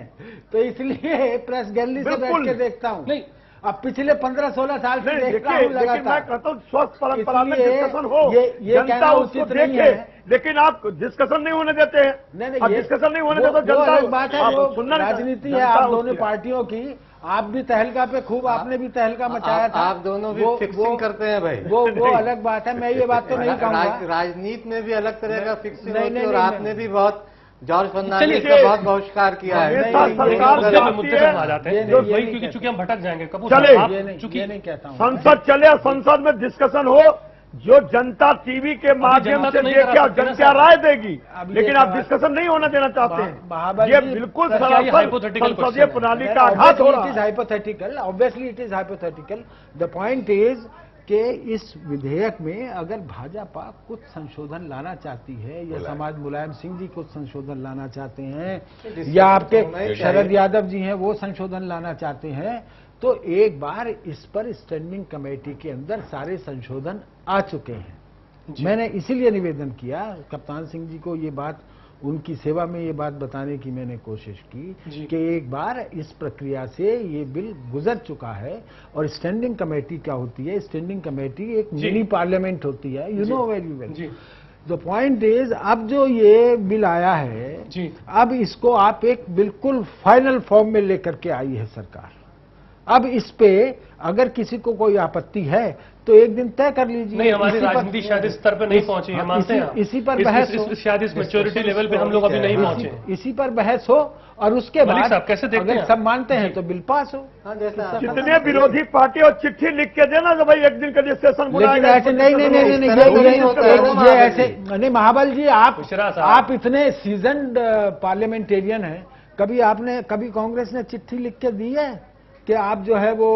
तो इसलिए प्रेस गैलरी से बैठ के देखता हूँ। नहीं, अब पिछले 15-16 साल से देख रहा हूँ लगातार। मैं कहता हूँ स्वस्थ परंपरा में डिस्कशन हो, ये जनता उसको देखे, लेकिन आप डिस्कशन नहीं होने देते हैं। नहीं, डिस्कशन नहीं होने देते तो जनता बात है, वो राजनीति है आप दोनों पार्टियों की। आप भी तहलका पे खूब, आपने भी तहलका मचाया था। आप दोनों भी फिक्सिंग करते हैं भाई, वो अलग बात है, मैं ये बात तो नहीं कहूँगा। राजनीति में भी अलग तरह का फिक्सिंग होती है और आपने भी बहुत जॉर्ज फर्नांडिस का बहुत बहिष्कार किया है। क्योंकि चूंकि हम भटक जाएंगे, चले नहीं कहता हूँ, संसद चले और संसद में डिस्कशन हो, जो जनता टीवी के माध्यम से देखे और जनता राय देगी, लेकिन आप डिस्कशन नहीं होना देना चाहते हैं। ये बिल्कुल संसदीय प्रणाली का आघात हो रहा है। Hypothetical, obviously it is hypothetical. The point is कि इस विधेयक में अगर भाजपा कुछ संशोधन लाना चाहती है, या समाज मुलायम सिंह जी कुछ संशोधन लाना चाहते हैं, या आपके शरद यादव जी हैं वो संशोधन लाना चाहते हैं, तो एक बार इस पर स्टैंडिंग कमेटी के अंदर सारे संशोधन आ चुके हैं। मैंने इसीलिए निवेदन किया कप्तान सिंह जी को, ये बात उनकी सेवा में ये बात बताने की मैंने कोशिश की कि एक बार इस प्रक्रिया से ये बिल गुजर चुका है। और स्टैंडिंग कमेटी क्या होती है? स्टैंडिंग कमेटी एक मिनी पार्लियामेंट होती है, you know very well. The point is, अब जो ये बिल आया है, अब इसको आप एक बिल्कुल फाइनल फॉर्म में लेकर के आई है सरकार। अब इस पे अगर किसी को कोई आपत्ति है तो एक दिन तय कर लीजिए। नहीं, हमारी राजनीति शायद इस स्तर पे नहीं पहुंची है, मानते हैं। इसी पर बहस हो, शायद इस मैच्योरिटी लेवल पे हम लोग अभी नहीं पहुंचे। इसी पर बहस हो और उसके बाद साहब कैसे देखते हैं? अगर सब मानते हैं तो बिल पास हो। जितने विरोधी पार्टी और चिट्ठी लिख के देना तो भाई एक दिन का डिस्कशन बुलाएंगे। लेकिन ऐसे नहीं, ये ऐसे नहीं। महाबल जी, आप इतने सीजन्ड पार्लियामेंटेरियन हैं, कभी कांग्रेस ने चिट्ठी लिख के दी है कि आप जो है वो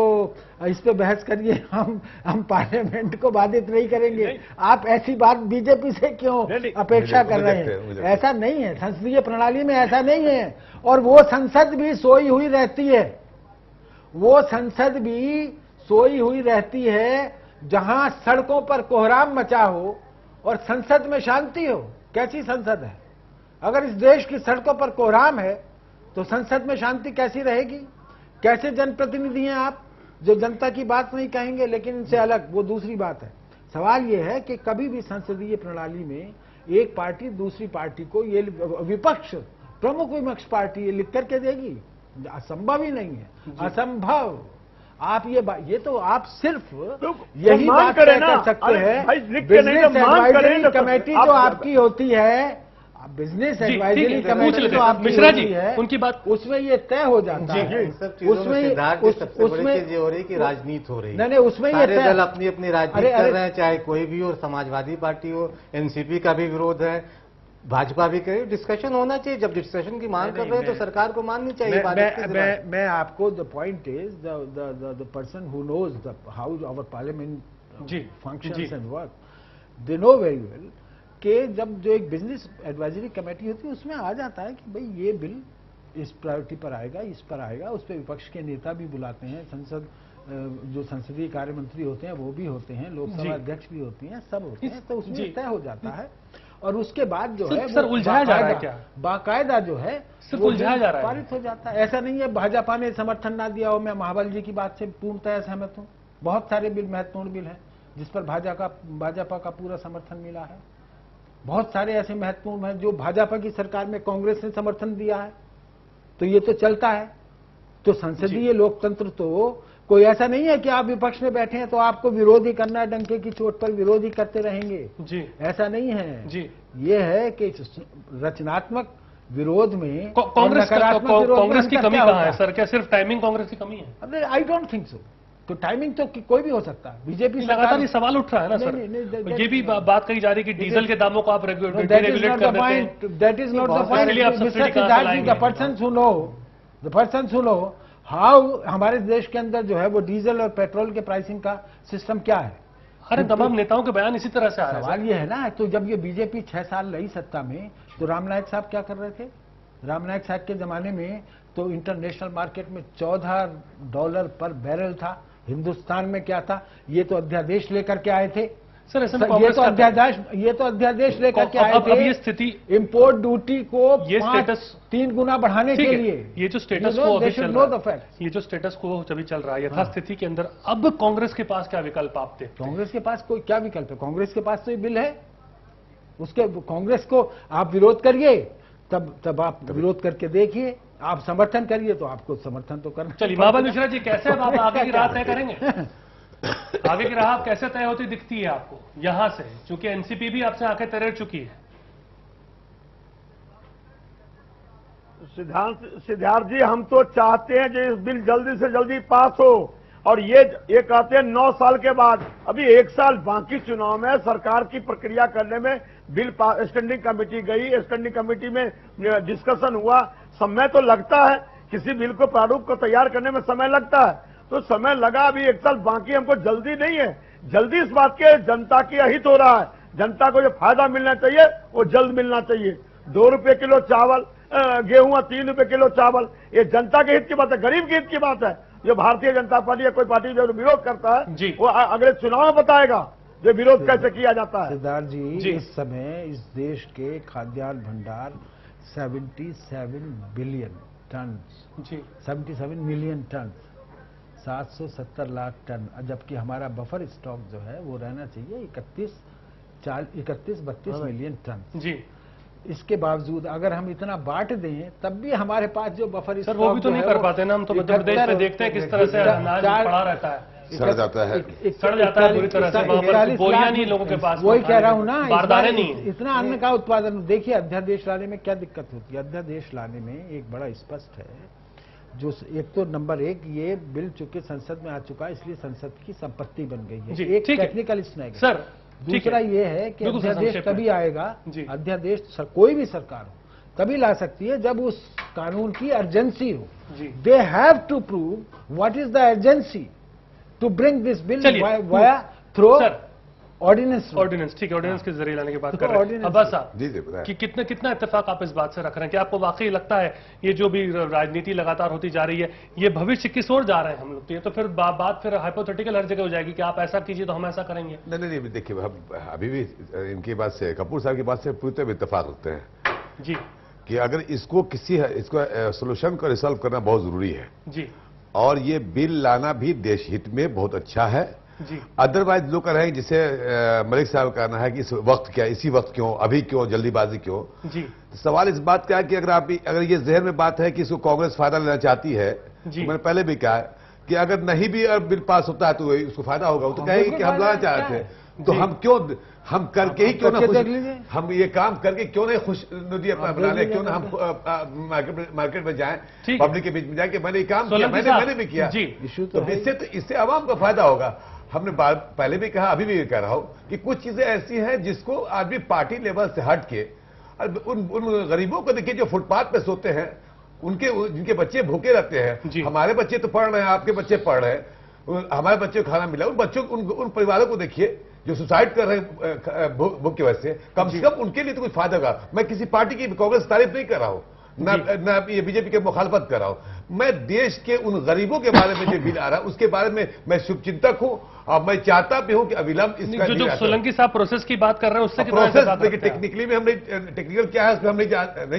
इस पे बहस करिए, हम पार्लियामेंट को बाधित नहीं करेंगे? आप ऐसी बात बीजेपी से क्यों अपेक्षा कर रहे हैं? ऐसा नहीं है, संसदीय प्रणाली में ऐसा नहीं है। और वो संसद भी सोई हुई रहती है, वो संसद भी सोई हुई रहती है जहां सड़कों पर कोहराम मचा हो और संसद में शांति हो। कैसी संसद है? अगर इस देश की सड़कों पर कोहराम है तो संसद में शांति कैसी रहेगी? कैसे जनप्रतिनिधि हैं आप जो जनता की बात नहीं कहेंगे? लेकिन इनसे अलग वो दूसरी बात है। सवाल ये है कि कभी भी संसदीय प्रणाली में एक पार्टी दूसरी पार्टी को, ये विपक्ष, प्रमुख विपक्ष पार्टी ये लिख करके देगी? असंभव ही नहीं है, असंभव। आप ये तो आप सिर्फ यही बात कर सकते हैं। बिजनेस एडवाइजरी कमेटी जो आपकी होती है, बिजनेस एडवाइजरी कमेटी जो आप मिश्रा जी है, उनकी बात, उसमें ये तय हो जाता है। उसमें सबसे चीज हो रही कि राजनीति हो रही है। नहीं, उसमें ये दल अपनी अपनी राजनीति कर रहे हैं, चाहे कोई भी हो, समाजवादी पार्टी हो, एनसीपी का भी विरोध है, भाजपा भी करे। डिस्कशन होना चाहिए। जब डिस्कशन की मांग कर रहे हैं तो सरकार को माननी चाहिए। मैं आपको, the point is the person who knows the how our parliament functions and work, they know very well कि जब जो एक बिजनेस एडवाइजरी कमेटी होती है उसमें आ जाता है कि भाई ये बिल इस प्रायोरिटी पर आएगा, इस पर आएगा। उस पर विपक्ष के नेता भी बुलाते हैं, संसद जो संसदीय कार्य मंत्री होते हैं वो भी होते हैं, लोकसभा अध्यक्ष भी होती हैं, सब होते हैं, तो उसमें तय हो जाता है। और उसके बाद जो है सर उलझाया जा रहा है क्या? बाकायदा जो है सिर्फ उलझाया जा रहा है, पारित हो जाता है। ऐसा नहीं है भाजपा ने समर्थन ना दिया हो। मैं महाबल जी की बात से पूर्णतः सहमत हूँ। बहुत सारे बिल, महत्वपूर्ण बिल हैं जिस पर भाजपा का पूरा समर्थन मिला है। बहुत सारे ऐसे महत्वपूर्ण हैं जो भाजपा की सरकार में कांग्रेस ने समर्थन दिया है, तो ये तो चलता है। तो संसदीय लोकतंत्र तो कोई ऐसा नहीं है कि आप विपक्ष में बैठे हैं तो आपको विरोधी करना है, डंके की चोट पर विरोधी करते रहेंगे जी, ऐसा नहीं है जी। ये है कि रचनात्मक विरोध में कांग्रेस की कमी कहाँ है सर? क्या सिर्फ टाइमिंग कांग्रेस की कमी है? I don't think so. तो टाइमिंग तो कोई भी हो सकता है। बीजेपी लगातार ये सवाल उठ रहा है ना सर, ये भी बात कही जा रही है कि डीजल के दामों को आप रेगुलेट कर देते हैं। That is not the point. The person who know how हमारे देश के अंदर जो है वो डीजल और पेट्रोल के प्राइसिंग का सिस्टम क्या है। अरे तमाम नेताओं के बयान इसी तरह से आ रहे हैं। सवाल ये है ना, तो जब ये बीजेपी 6 साल रही सत्ता में तो रामनायक साहब क्या कर रहे थे? रामनायक साहब के जमाने में तो इंटरनेशनल मार्केट में $14 पर बैरल था। हिंदुस्तान में क्या था? ये तो अध्यादेश लेकर के आए थे सर। ये तो अध्यादेश लेकर के आए थे। अब ये स्थिति इंपोर्ट ड्यूटी को ये स्टेटस 3 गुना बढ़ाने के लिए ये जो स्टेटस को अभी चल रहा है, ये जो स्टेटस को अभी चल रहा है यथास्थिति के अंदर, अब कांग्रेस के पास क्या विकल्प आप देखते हैं? कांग्रेस के पास कोई क्या विकल्प है? कांग्रेस के पास तो ये बिल है, उसके कांग्रेस को आप विरोध करिए, तब आप विरोध करके देखिए, आप समर्थन करिए तो आपको समर्थन तो करना। चलिए महाबल मिश्रा जी, कैसे अब आप आगे की राह तय करेंगे? आगे की राह कैसे तय होती दिखती है आपको यहां से, क्योंकि एनसीपी भी आपसे आंखें तरेड़ चुकी है? सिद्धार्थ जी, हम तो चाहते हैं कि इस बिल जल्दी से जल्दी पास हो। और ये कहते हैं 9 साल के बाद, अभी 1 साल बाकी चुनाव में सरकार की प्रक्रिया करने में बिल स्टैंडिंग कमेटी गई, स्टैंडिंग कमेटी में डिस्कशन हुआ, समय तो लगता है। किसी बिल को प्रारूप को तैयार करने में समय लगता है, तो समय लगा। अभी 1 साल बाकी, हमको जल्दी नहीं है। जल्दी इस बात के जनता की अहित हो रहा है। जनता को जो फायदा मिलना चाहिए वो जल्द मिलना चाहिए। 2 रुपए किलो चावल, गेहूं 3 रुपए किलो चावल, ये जनता के हित की बात है, गरीब के हित की बात है। जो भारतीय जनता पार्टी या कोई पार्टी जो विरोध करता है वो अगले चुनाव में बताएगा जो विरोध कैसे किया जाता है। सिद्धार्थ जी, इस समय इस देश के खाद्यान्न भंडार 77 billion ton, 77 million ton, 770 lakh ton, जबकि हमारा बफर स्टॉक जो है वो रहना चाहिए 31-32 मिलियन टन जी। इसके बावजूद अगर हम इतना बांट दें तब भी हमारे पास जो बफर स्टॉक वो भी तो नहीं कर पाते ना। हम तो मध्य प्रदेश में देखते हैं किस तरह से अनाज पड़ा रहता है, सड़ जाता है पूरी तरह से, बोरियां नहीं लोगों के पास। वही कह रहा हूं ना, बारदाने नहीं, इतना अन्न का उत्पादन। देखिए अध्यादेश लाने में क्या दिक्कत होती है। अध्यादेश लाने में एक बड़ा स्पष्ट है, जो एक तो नंबर 1 ये बिल चूंकि संसद में आ चुका है इसलिए संसद की संपत्ति बन गई है, एक टेक्निकल स्नैग सर। दूसरा ये है कि अध्यादेश तभी आएगा, अध्यादेश कोई भी सरकार हो तभी ला सकती है जब उस कानून की अर्जेंसी हो। They have to prove what is the urgency to bring this bill via through ordinance. ठीक है, ऑर्डिनेंस के जरिए लाने की बात कर रहे हैं। अब्बास साहब, कि कितना इत्तेफाक आप इस बात से रख रहे हैं कि आपको वाकई लगता है ये जो भी राजनीति लगातार होती जा रही है ये भविष्य किस ओर जा रहे हैं हम लोग? तो फिर बात फिर हाइपोथेटिकल हर जगह हो जाएगी कि आप ऐसा कीजिए तो हम ऐसा करेंगे। नहीं, देखिए अभी भी इनकी बात से, कपूर साहब की बात से पूरी तरह इत्तेफाक रखते हैं जी, कि अगर इसको सोल्यूशन को रिसॉल्व करना बहुत जरूरी है जी, और ये बिल लाना भी देश हित में बहुत अच्छा है जी। अदरवाइज लोग कह रहे हैं, जिसे मलिक साहब का कहना है कि इसी वक्त क्यों, अभी क्यों, जल्दीबाजी क्यों जी। सवाल इस बात का है कि अगर ये जहन में बात है कि इसको कांग्रेस फायदा लेना चाहती है, तो मैंने पहले भी कहा कि अगर नहीं भी बिल पास होता है तो उसको फायदा होगा। वो तो कहेगी कि हम लाना चाहते थे, तो हम करके ही क्यों ना हम ये काम करके क्यों नहीं खुश नदी बनाने, क्यों ना हम मार्केट में जाएं, पब्लिक के बीच में जाए कि मैंने ये काम किया, मैंने भी किया। तो इससे आवाम को फायदा होगा। हमने पहले भी कहा, अभी भी कह रहा हूं कि कुछ चीजें ऐसी हैं जिसको आदमी पार्टी लेवल से हट के उन गरीबों को देखिए जो फुटपाथ पे सोते हैं, जिनके बच्चे भूखे रहते हैं। हमारे बच्चे तो पढ़ रहे हैं, आपके बच्चे पढ़ रहे हैं, हमारे बच्चे को खाना मिला, उन बच्चों उन परिवारों को देखिए जो सुसाइड कर रहे हैं भूख की वजह से। कम से कम उनके लिए तो कुछ फायदा होगा। मैं किसी पार्टी की कांग्रेस तारीफ नहीं कर रहा हूं, ना ये बीजेपी के मुखालफत कर रहा हूं। मैं देश के उन गरीबों के बारे में जो बिल आ रहा है उसके बारे में मैं शुभचिंतक हूं और मैं चाहता भी हूं कि अविलंब इसका जो सोलंकी साहब प्रोसेस की बात कर रहे हैं उससे प्रोसेस देखिए टेक्निकली में हम टेक्निकल क्या है उसमें हम नहीं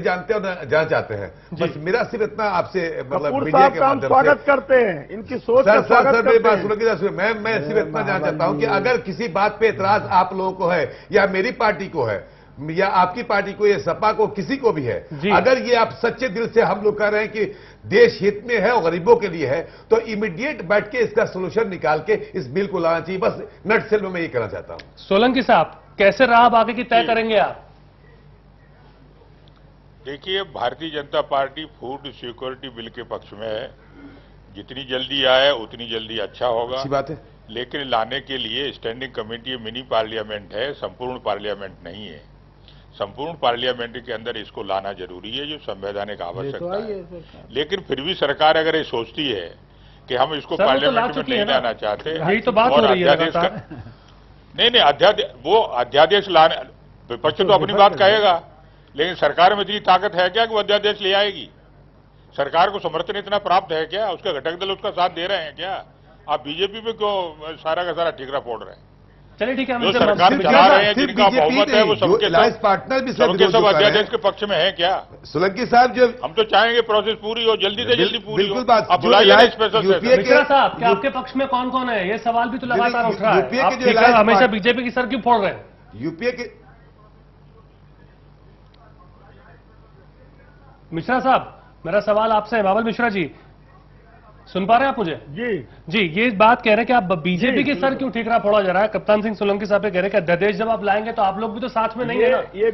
जानते और जानना चाहते हैं। बस मेरा सिर्फ इतना आपसे मतलब मीडिया के माध्यम से स्वागत करते हैं इनकी सोच का सर मेरी बात सुनिए। मैं सिर्फ इतना जानना चाहता हूं कि अगर किसी बात पे एतराज आप लोगों को है या मेरी पार्टी को है या आपकी पार्टी को या सपा को किसी को भी है, अगर ये आप सच्चे दिल से हम लोग कह रहे हैं कि देश हित में है और गरीबों के लिए है तो इमीडिएट बैठ के इसका सोल्यूशन निकाल के इस बिल को लाना चाहिए। बस नटसेल में मैं ये कहना चाहता हूं। सोलंकी साहब कैसे राह अब आगे की तय करेंगे आप? देखिए, Bharatiya Janata party food security bill के पक्ष में है। जितनी जल्दी आए उतनी जल्दी अच्छा होगा। अच्छी बात है, लेकिन लाने के लिए स्टैंडिंग कमेटी मिनी पार्लियामेंट है, संपूर्ण पार्लियामेंट नहीं है। संपूर्ण पार्लियामेंट के अंदर इसको लाना जरूरी है, जो संवैधानिक आवश्यकता है। लेकिन फिर भी सरकार अगर ये सोचती है कि हम इसको पार्लियामेंट में नहीं लाना चाहते और अध्यादेश वो अध्यादेश लाने, विपक्ष तो अपनी बात कहेगा, लेकिन सरकार में इतनी ताकत है क्या कि वो अध्यादेश ले आएगी? सरकार को समर्थन इतना प्राप्त है क्या? उसका घटक दल उसका साथ दे रहे हैं क्या? आप बीजेपी पे क्यों सारा का सारा ठीकरा फोड़ रहे हैं? चलिए ठीक है, जो सरकार चला रहे हैं, जिनका बहुमत है, वो सबके पार्टनर भी सब अध्यादेश के पक्ष में है क्या? सोलंकी साहब जो हम तो चाहेंगे प्रोसेस पूरी हो, जल्दी से जल्दी पूरी हो। बिल्कुल बात। अब बुलाइए स्पेशल मिश्रा साहब, क्या आपके पक्ष में कौन कौन है? ये सवाल भी तो लगातार उठ रहा है। आप हमेशा बीजेपी की सर क्यों फोड़ रहे हैं? यूपीए के मिश्रा साहब, मेरा सवाल आपसे है। बाबल मिश्रा जी, सुन पा रहे हैं आप मुझे? जी, ये बात कह रहे हैं कि आप बीजेपी के सर क्यों ठीकरा फोड़ा जा रहा है? कप्तान सिंह सोलंकी साहब कह रहे हैं कि अध्यादेश जब आप लाएंगे तो आप लोग भी तो साथ में नहीं है ना? ये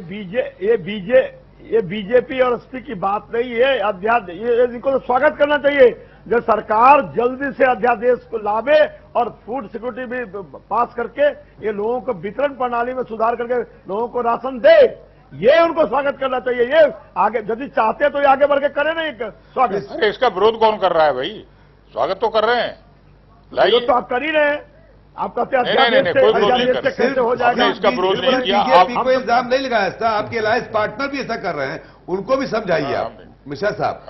बीजेपी और एसपी की बात नहीं है। अध्यादेश इनको तो स्वागत करना चाहिए। जब सरकार जल्दी से अध्यादेश को लावे और फूड सिक्योरिटी भी पास करके ये लोगों को वितरण प्रणाली में सुधार करके लोगों को राशन दे, ये उनको स्वागत करना चाहिए। ये आगे यदि चाहते तो ये आगे बढ़ के करे ना एक स्वागत। अरे इसका विरोध कौन कर रहा है भाई? स्वागत तो कर रहे हैं, लाइए तो आप कर ही रहे हैं। आप कहते हैं नहीं, कोई विरोध नहीं कर कैसे हो जाएगा? इसका विरोध नहीं किया। बीजेपी को इल्जाम नहीं लगाया था, आपके अलायंस पार्टनर भी ऐसा कर रहे हैं, उनको भी समझाइए आप मिश्रा साहब।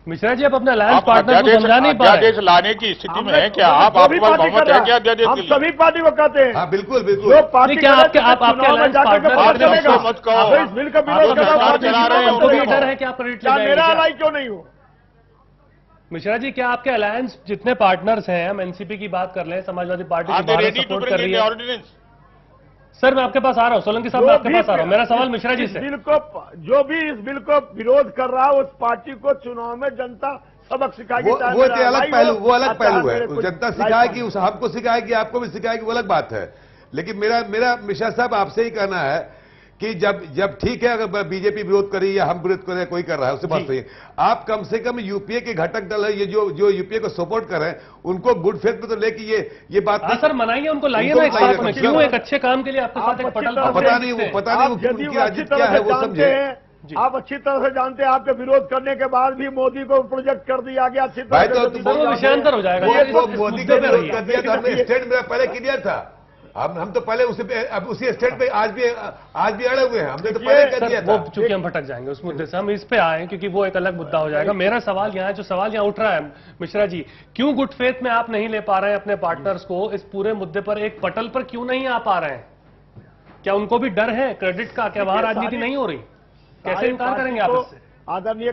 मिश्रा जी, आप अपने अलायंस पार्टनर को समझा नहीं पा रहे। अध्यादेश लाने की स्थिति में है क्या? आपके पास बहुमत है क्या अध्यादेश के लिए? सभी पार्टी को कहते हैं। हाँ बिल्कुल बिल्कुल। क्या आपके अलायंस पार्टनर मत कहो, इस बिल का विरोध चला रहे हैं, उनको भी डर है कि आप क्रेडिट ले मेरा अलाई क्यों नहीं हो? मिश्रा जी, क्या आपके अलायंस जितने पार्टनर्स हैं, हम एनसीपी की बात कर रहे हैं, समाजवादी पार्टी की बात सपोर्ट कर रही है। सर, मैं आपके पास आ रहा हूं, सोलंकी साहब मैं आपके पास आ रहा हूं। मेरा सवाल मिश्रा जी से, जो भी इस बिल को विरोध कर रहा है उस पार्टी को चुनाव में जनता सबक सिखाएगी। वो अलग पहलू है। जनता सिखाएगी, उस हमको सिखाएगी, आपको भी सिखाएगी, वो अलग बात है। लेकिन मेरा मिश्रा साहब आपसे ही कहना है कि जब ठीक है, अगर बीजेपी विरोध करी या हम विरोध करें, कोई कर रहा है उससे बात सही है। आप कम से कम यूपीए के घटक दल है, ये जो यूपीए को सपोर्ट कर रहे हैं, उनको गुड फेथ में तो लेके ये बात। हाँ सर, मनाइए उनको, लाइए ना इस बात में। क्यों एक अच्छे काम के लिए आपके साथ एक पटल? पता नहीं उनकी राजनीति क्या है, वो समझे। आप अच्छी तरह से जानते हैं, आपके विरोध करने के बाद भी मोदी को प्रोजेक्ट कर दिया गया अच्छी तरह से। वो विषयांतर हो जाएगा। मोदी को विरोध कर दिया था, हमने स्टेट मेरा पहले क्लियर था। हम तो पहले उसी स्टेट पे आज भी अड़े हुए हैं। हमने तो पहले कर दिया था। वो चूंकि हम भटक जाएंगे उस मुद्दे से, हम इस पे आए क्योंकि वो एक अलग मुद्दा हो जाएगा। मेरा सवाल यहाँ जो सवाल यहाँ उठ रहा है मिश्रा जी, क्यों गुड फेथ में आप नहीं ले पा रहे हैं अपने पार्टनर्स को? इस पूरे मुद्दे पर एक पटल पर क्यों नहीं आ पा रहे हैं? क्या उनको भी डर है क्रेडिट का? क्या वहां राजनीति नहीं हो रही? कैसे इनकार करेंगे आप इससे? आदरणीय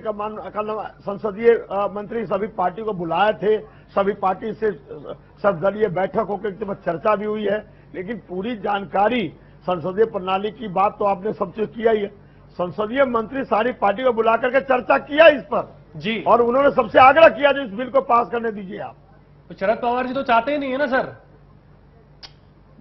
संसदीय मंत्री सभी पार्टी को बुलाए थे, सभी पार्टी से सर्वदलीय बैठक होकर चर्चा भी हुई है, लेकिन पूरी जानकारी संसदीय प्रणाली की बात तो आपने सबसे किया ही है। संसदीय मंत्री सारी पार्टी को बुला करके चर्चा किया इस पर जी, और उन्होंने सबसे आग्रह किया जो इस बिल को पास करने दीजिए आप। तो शरद पवार जी तो चाहते ही नहीं है ना सर?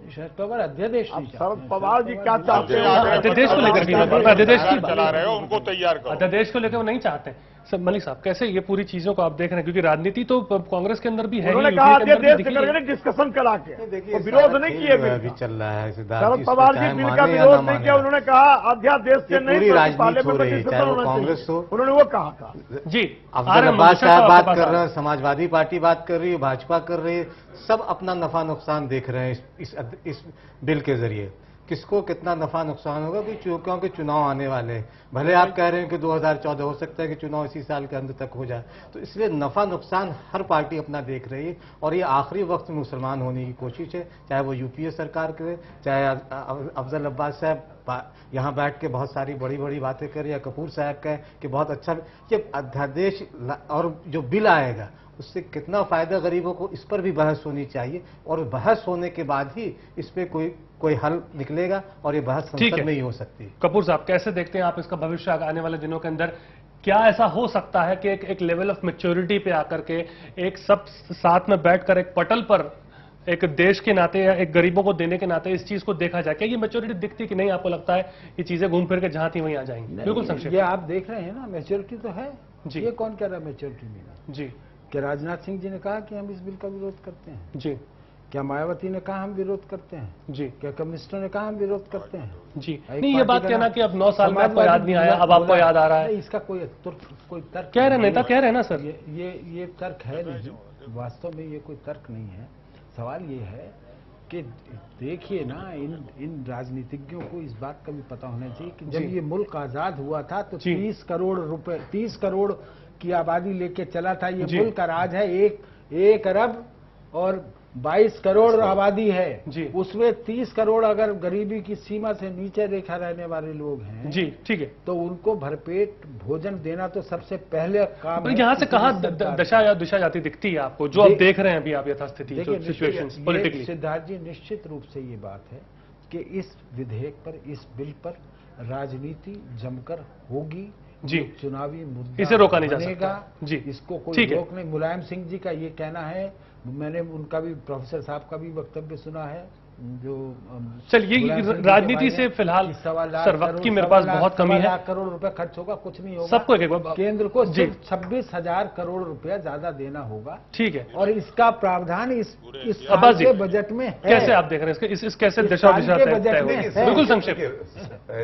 शरद पवार अध्यादेश शरद पवार जी क्या चाहते हैं? अध्यादेश को लेकर अध्यादेश की चला रहे हो, उनको तैयार करो। अध्यादेश को लेकर वो नहीं चाहते सब। मलिक साहब, कैसे ये पूरी चीजों को आप देख रहे हैं? क्योंकि राजनीति तो कांग्रेस के अंदर भी है। उन्होंने कहा अध्यादेश करके डिस्कशन करा के विरोध नहीं किए। अभी चल रहा है शरद पवार जी बिल का विरोध नहीं किया, उन्होंने कहा अध्यादेश से नहीं, पार्लियामेंट में डिस्कशन होना चाहिए, उन्होंने वो कहा था। जी, अब्बास साहब बात कर रहे हैं, समाजवादी पार्टी बात कर रही है, भाजपा कर रही है, सब अपना नफा नुकसान देख रहे हैं इस बिल के जरिए। किसको कितना नफा नुकसान होगा, क्योंकि चुनाव आने वाले हैं। भले आप कह रहे हैं कि 2014 हो सकता है कि चुनाव इसी साल के अंत तक हो जाए, तो इसलिए नफा नुकसान हर पार्टी अपना देख रही है। और ये आखिरी वक्त में मुसलमान होने की कोशिश है, चाहे वो यूपीए सरकार करे, चाहे अफजल अब्बास साहब यहाँ बैठ के बहुत सारी बड़ी बड़ी बातें करें, या कपूर साहब कहें कि बहुत अच्छा ये अध्यादेश और जो बिल आएगा उससे कितना फायदा गरीबों को, इस पर भी बहस होनी चाहिए। और बहस होने के बाद ही इस पे कोई हल निकलेगा, और ये बहस संसद में ही हो सकती है। कपूर साहब, कैसे देखते हैं आप इसका भविष्य आने वाले दिनों के अंदर? क्या ऐसा हो सकता है कि एक लेवल ऑफ मैच्योरिटी पे आकर के एक सब साथ में बैठकर एक पटल पर एक देश के नाते या एक गरीबों को देने के नाते इस चीज को देखा जाए? क्या ये मैच्योरिटी दिखती कि नहीं? आपको लगता है ये चीजें घूम फिर के जहां थी वहीं आ जाएंगी? बिल्कुल संक्षेप। ये आप देख रहे हैं ना, मैच्योरिटी तो है जी। ये कौन कह रहा है मैच्योरिटी नहीं है? जी। क्या राजनाथ सिंह जी ने कहा कि हम इस बिल का विरोध करते हैं? जी। क्या मायावती ने कहा हम विरोध करते हैं? जी। क्या कम्युनिस्टों ने कहा हम विरोध करते हैं? जी। नहीं, ये बात कहना कि अब 9 साल में आपको याद नहीं आया, अब आपको याद आ रहा है, इसका कोई तर्क कह रहे नेता कह रहे हैं ना सर। ये तर्क है नहीं, वास्तव में ये कोई तर्क नहीं है। सवाल ये है कि देखिए ना, इन राजनीतिज्ञों को इस बात का भी पता होना चाहिए कि जब ये मुल्क आजाद हुआ था तो 30 करोड़ रुपए, 30 करोड़ की आबादी लेके चला था। ये मुल्क का राज है, 1 अरब और 22 करोड़ आबादी है। उसमें 30 करोड़ अगर गरीबी की सीमा से नीचे रेखा रहने वाले लोग हैं जी, ठीक है, तो उनको भरपेट भोजन देना तो सबसे पहले काम है। यहाँ से कहाँ दशा या दिशा जाती दिखती है आपको, जो आप देख रहे हैं अभी आप यथास्थिति सिचुएशन पॉलिटिकली? सिद्धार्थ जी, निश्चित रूप से ये बात है कि इस विधेयक पर, इस बिल पर राजनीति जमकर होगी जी। चुनावी मुद्दा इसे रोका नहीं जा सकता जी। इसको कोई रोक नहीं। मुलायम सिंह जी का ये कहना है, मैंने उनका भी, प्रोफेसर साहब का भी वक्तव्य सुना है, जो चलिए राजनीति से फिलहाल सर वक्त की मेरे पास बहुत कमी है। 1 करोड़ रुपए खर्च होगा, कुछ नहीं होगा। सबको केंद्र को सिर्फ 26,000 करोड़ रुपया ज्यादा देना होगा। ठीक है, और इसका प्रावधान इस के बजट में है। कैसे आप देख रहे हैं इस कैसे दिशा बजट में? बिल्कुल संक्षेप।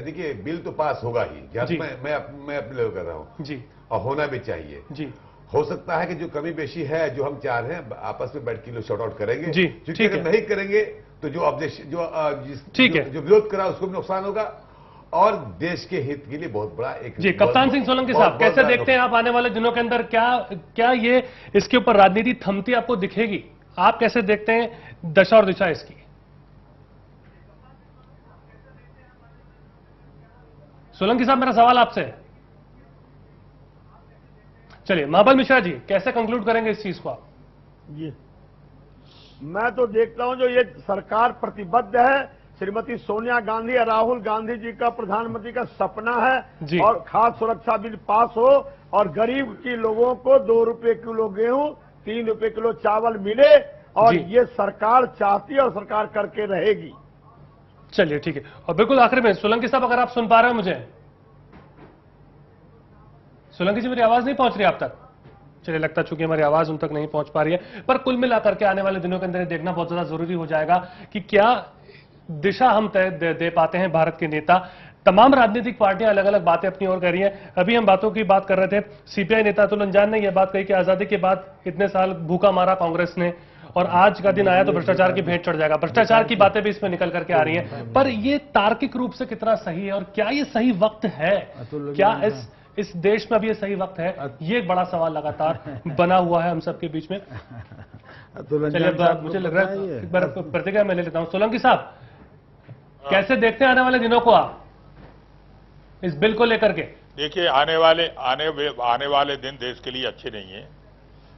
देखिए, बिल तो पास होगा ही, मैं अपील कर रहा हूँ जी, और होना भी चाहिए जी। हो सकता है कि जो कमी बेशी है, जो हम चाह रहे हैं, आपस में बैठ के लोग शॉर्ट आउट करेंगे जी। ठीक है, नहीं करेंगे तो जो विरोध करा उसको भी नुकसान होगा, और देश के हित के लिए बहुत बड़ा एक जी। कप्तान सिंह सोलंकी साहब, कैसे देखते हैं आप आने वाले दिनों के अंदर, क्या ये इसके ऊपर राजनीति थमती आपको दिखेगी? आप कैसे देखते हैं दशा और दिशा इसकी? सोलंकी साहब, मेरा सवाल आपसे है। चलिए, महाबल मिश्रा जी, कैसे कंक्लूड करेंगे इस चीज को आप? जी, मैं तो देखता हूं जो ये सरकार प्रतिबद्ध है, श्रीमती सोनिया गांधी और राहुल गांधी जी का प्रधानमंत्री का सपना है, और खाद्य सुरक्षा बिल पास हो और गरीब के लोगों को 2 रुपए किलो गेहूं, 3 रुपए किलो चावल मिले, और ये सरकार चाहती है और सरकार करके रहेगी। चलिए, ठीक है। और बिल्कुल आखिर में सोलंकी साहब, अगर आप सुन पा रहे हो मुझे, सोलंकी जी, मेरी आवाज नहीं पहुंच रही आप तक? चलिए, लगता चूंकि हमारी आवाज उन तक नहीं पहुंच पा रही है, पर कुल मिलाकर के आने वाले दिनों के अंदर देखना बहुत ज्यादा जरूरी हो जाएगा कि क्या दिशा हम दे पाते हैं भारत के नेता। तमाम राजनीतिक पार्टियां अलग अलग बातें अपनी ओर कर रही हैं। अभी हम बातों की बात कर रहे थे, सीपीआई नेता अतुल अंजान ने यह बात कही कि आजादी के बाद इतने साल भूखा मारा कांग्रेस ने, और आज का दिन आया तो भ्रष्टाचार की भेंट चढ़ जाएगा। भ्रष्टाचार की बातें भी इसमें निकल करके आ रही हैं, पर ये तार्किक रूप से कितना सही है, और क्या ये सही वक्त है? क्या इस देश में अभी ये सही वक्त है? ये एक बड़ा सवाल लगातार बना हुआ है हम सबके बीच में। चलिए, मुझे लग रहा है एक बार प्रतिक्रिया मैं ले लेता हूं। सोलंकी साहब, कैसे देखते हैं आने वाले दिनों को आप इस बिल को लेकर के? देखिए, आने वाले दिन देश के लिए अच्छे नहीं है।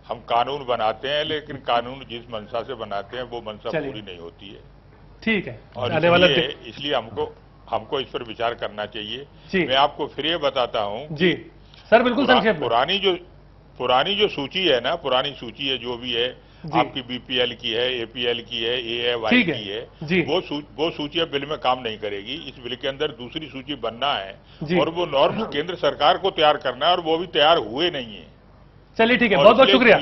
हम कानून बनाते हैं, लेकिन कानून जिस मंशा से बनाते हैं वो मंशा पूरी नहीं होती है। ठीक है, और इसलिए हमको इस पर विचार करना चाहिए। मैं आपको फिर ये बताता हूँ जी सर, बिल्कुल संक्षेप। पुरानी जो सूची है ना, पुरानी सूची है जो भी है, आपकी बीपीएल की है, एपीएल की है, एएवाई की है, वो सूची अब बिल में काम नहीं करेगी। इस बिल के अंदर दूसरी सूची बनना है, और वो नॉर्म्स केंद्र सरकार को तैयार करना है, और वो भी तैयार हुए नहीं है। चलिए, ठीक है, बहुत बहुत शुक्रिया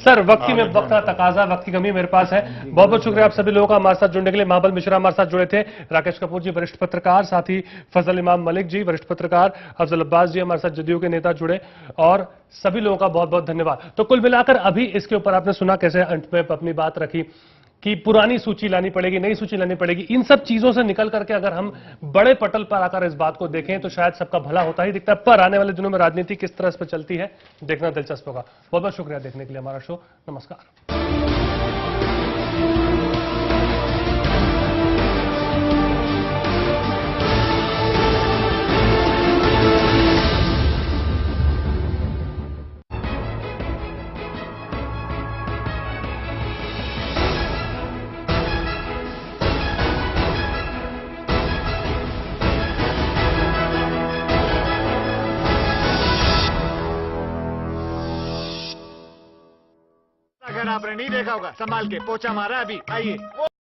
सर। वक्त का तकाजा, वक्त की कमी मेरे पास है। बहुत बहुत शुक्रिया आप सभी लोगों का हमारे साथ जुड़ने के लिए। महाबल मिश्रा हमारे साथ जुड़े थे, राकेश कपूर जी वरिष्ठ पत्रकार, साथ ही फजल इमाम मलिक जी वरिष्ठ पत्रकार, अफजल अब्बास जी हमारे साथ जदयू के नेता जुड़े, और सभी लोगों का बहुत बहुत धन्यवाद। तो कुल मिलाकर अभी इसके ऊपर आपने सुना कैसे अंत में अपनी बात रखी कि पुरानी सूची लानी पड़ेगी, नई सूची लानी पड़ेगी, इन सब चीजों से निकल करके अगर हम बड़े पटल पर आकर इस बात को देखें तो शायद सबका भला होता ही दिखता है। पर आने वाले दिनों में राजनीति किस तरह से चलती है देखना दिलचस्प होगा। बहुत बहुत शुक्रिया देखने के लिए हमारा शो। नमस्कार। अगर आपने नहीं देखा होगा, संभाल के पोछा मारा अभी, आइए।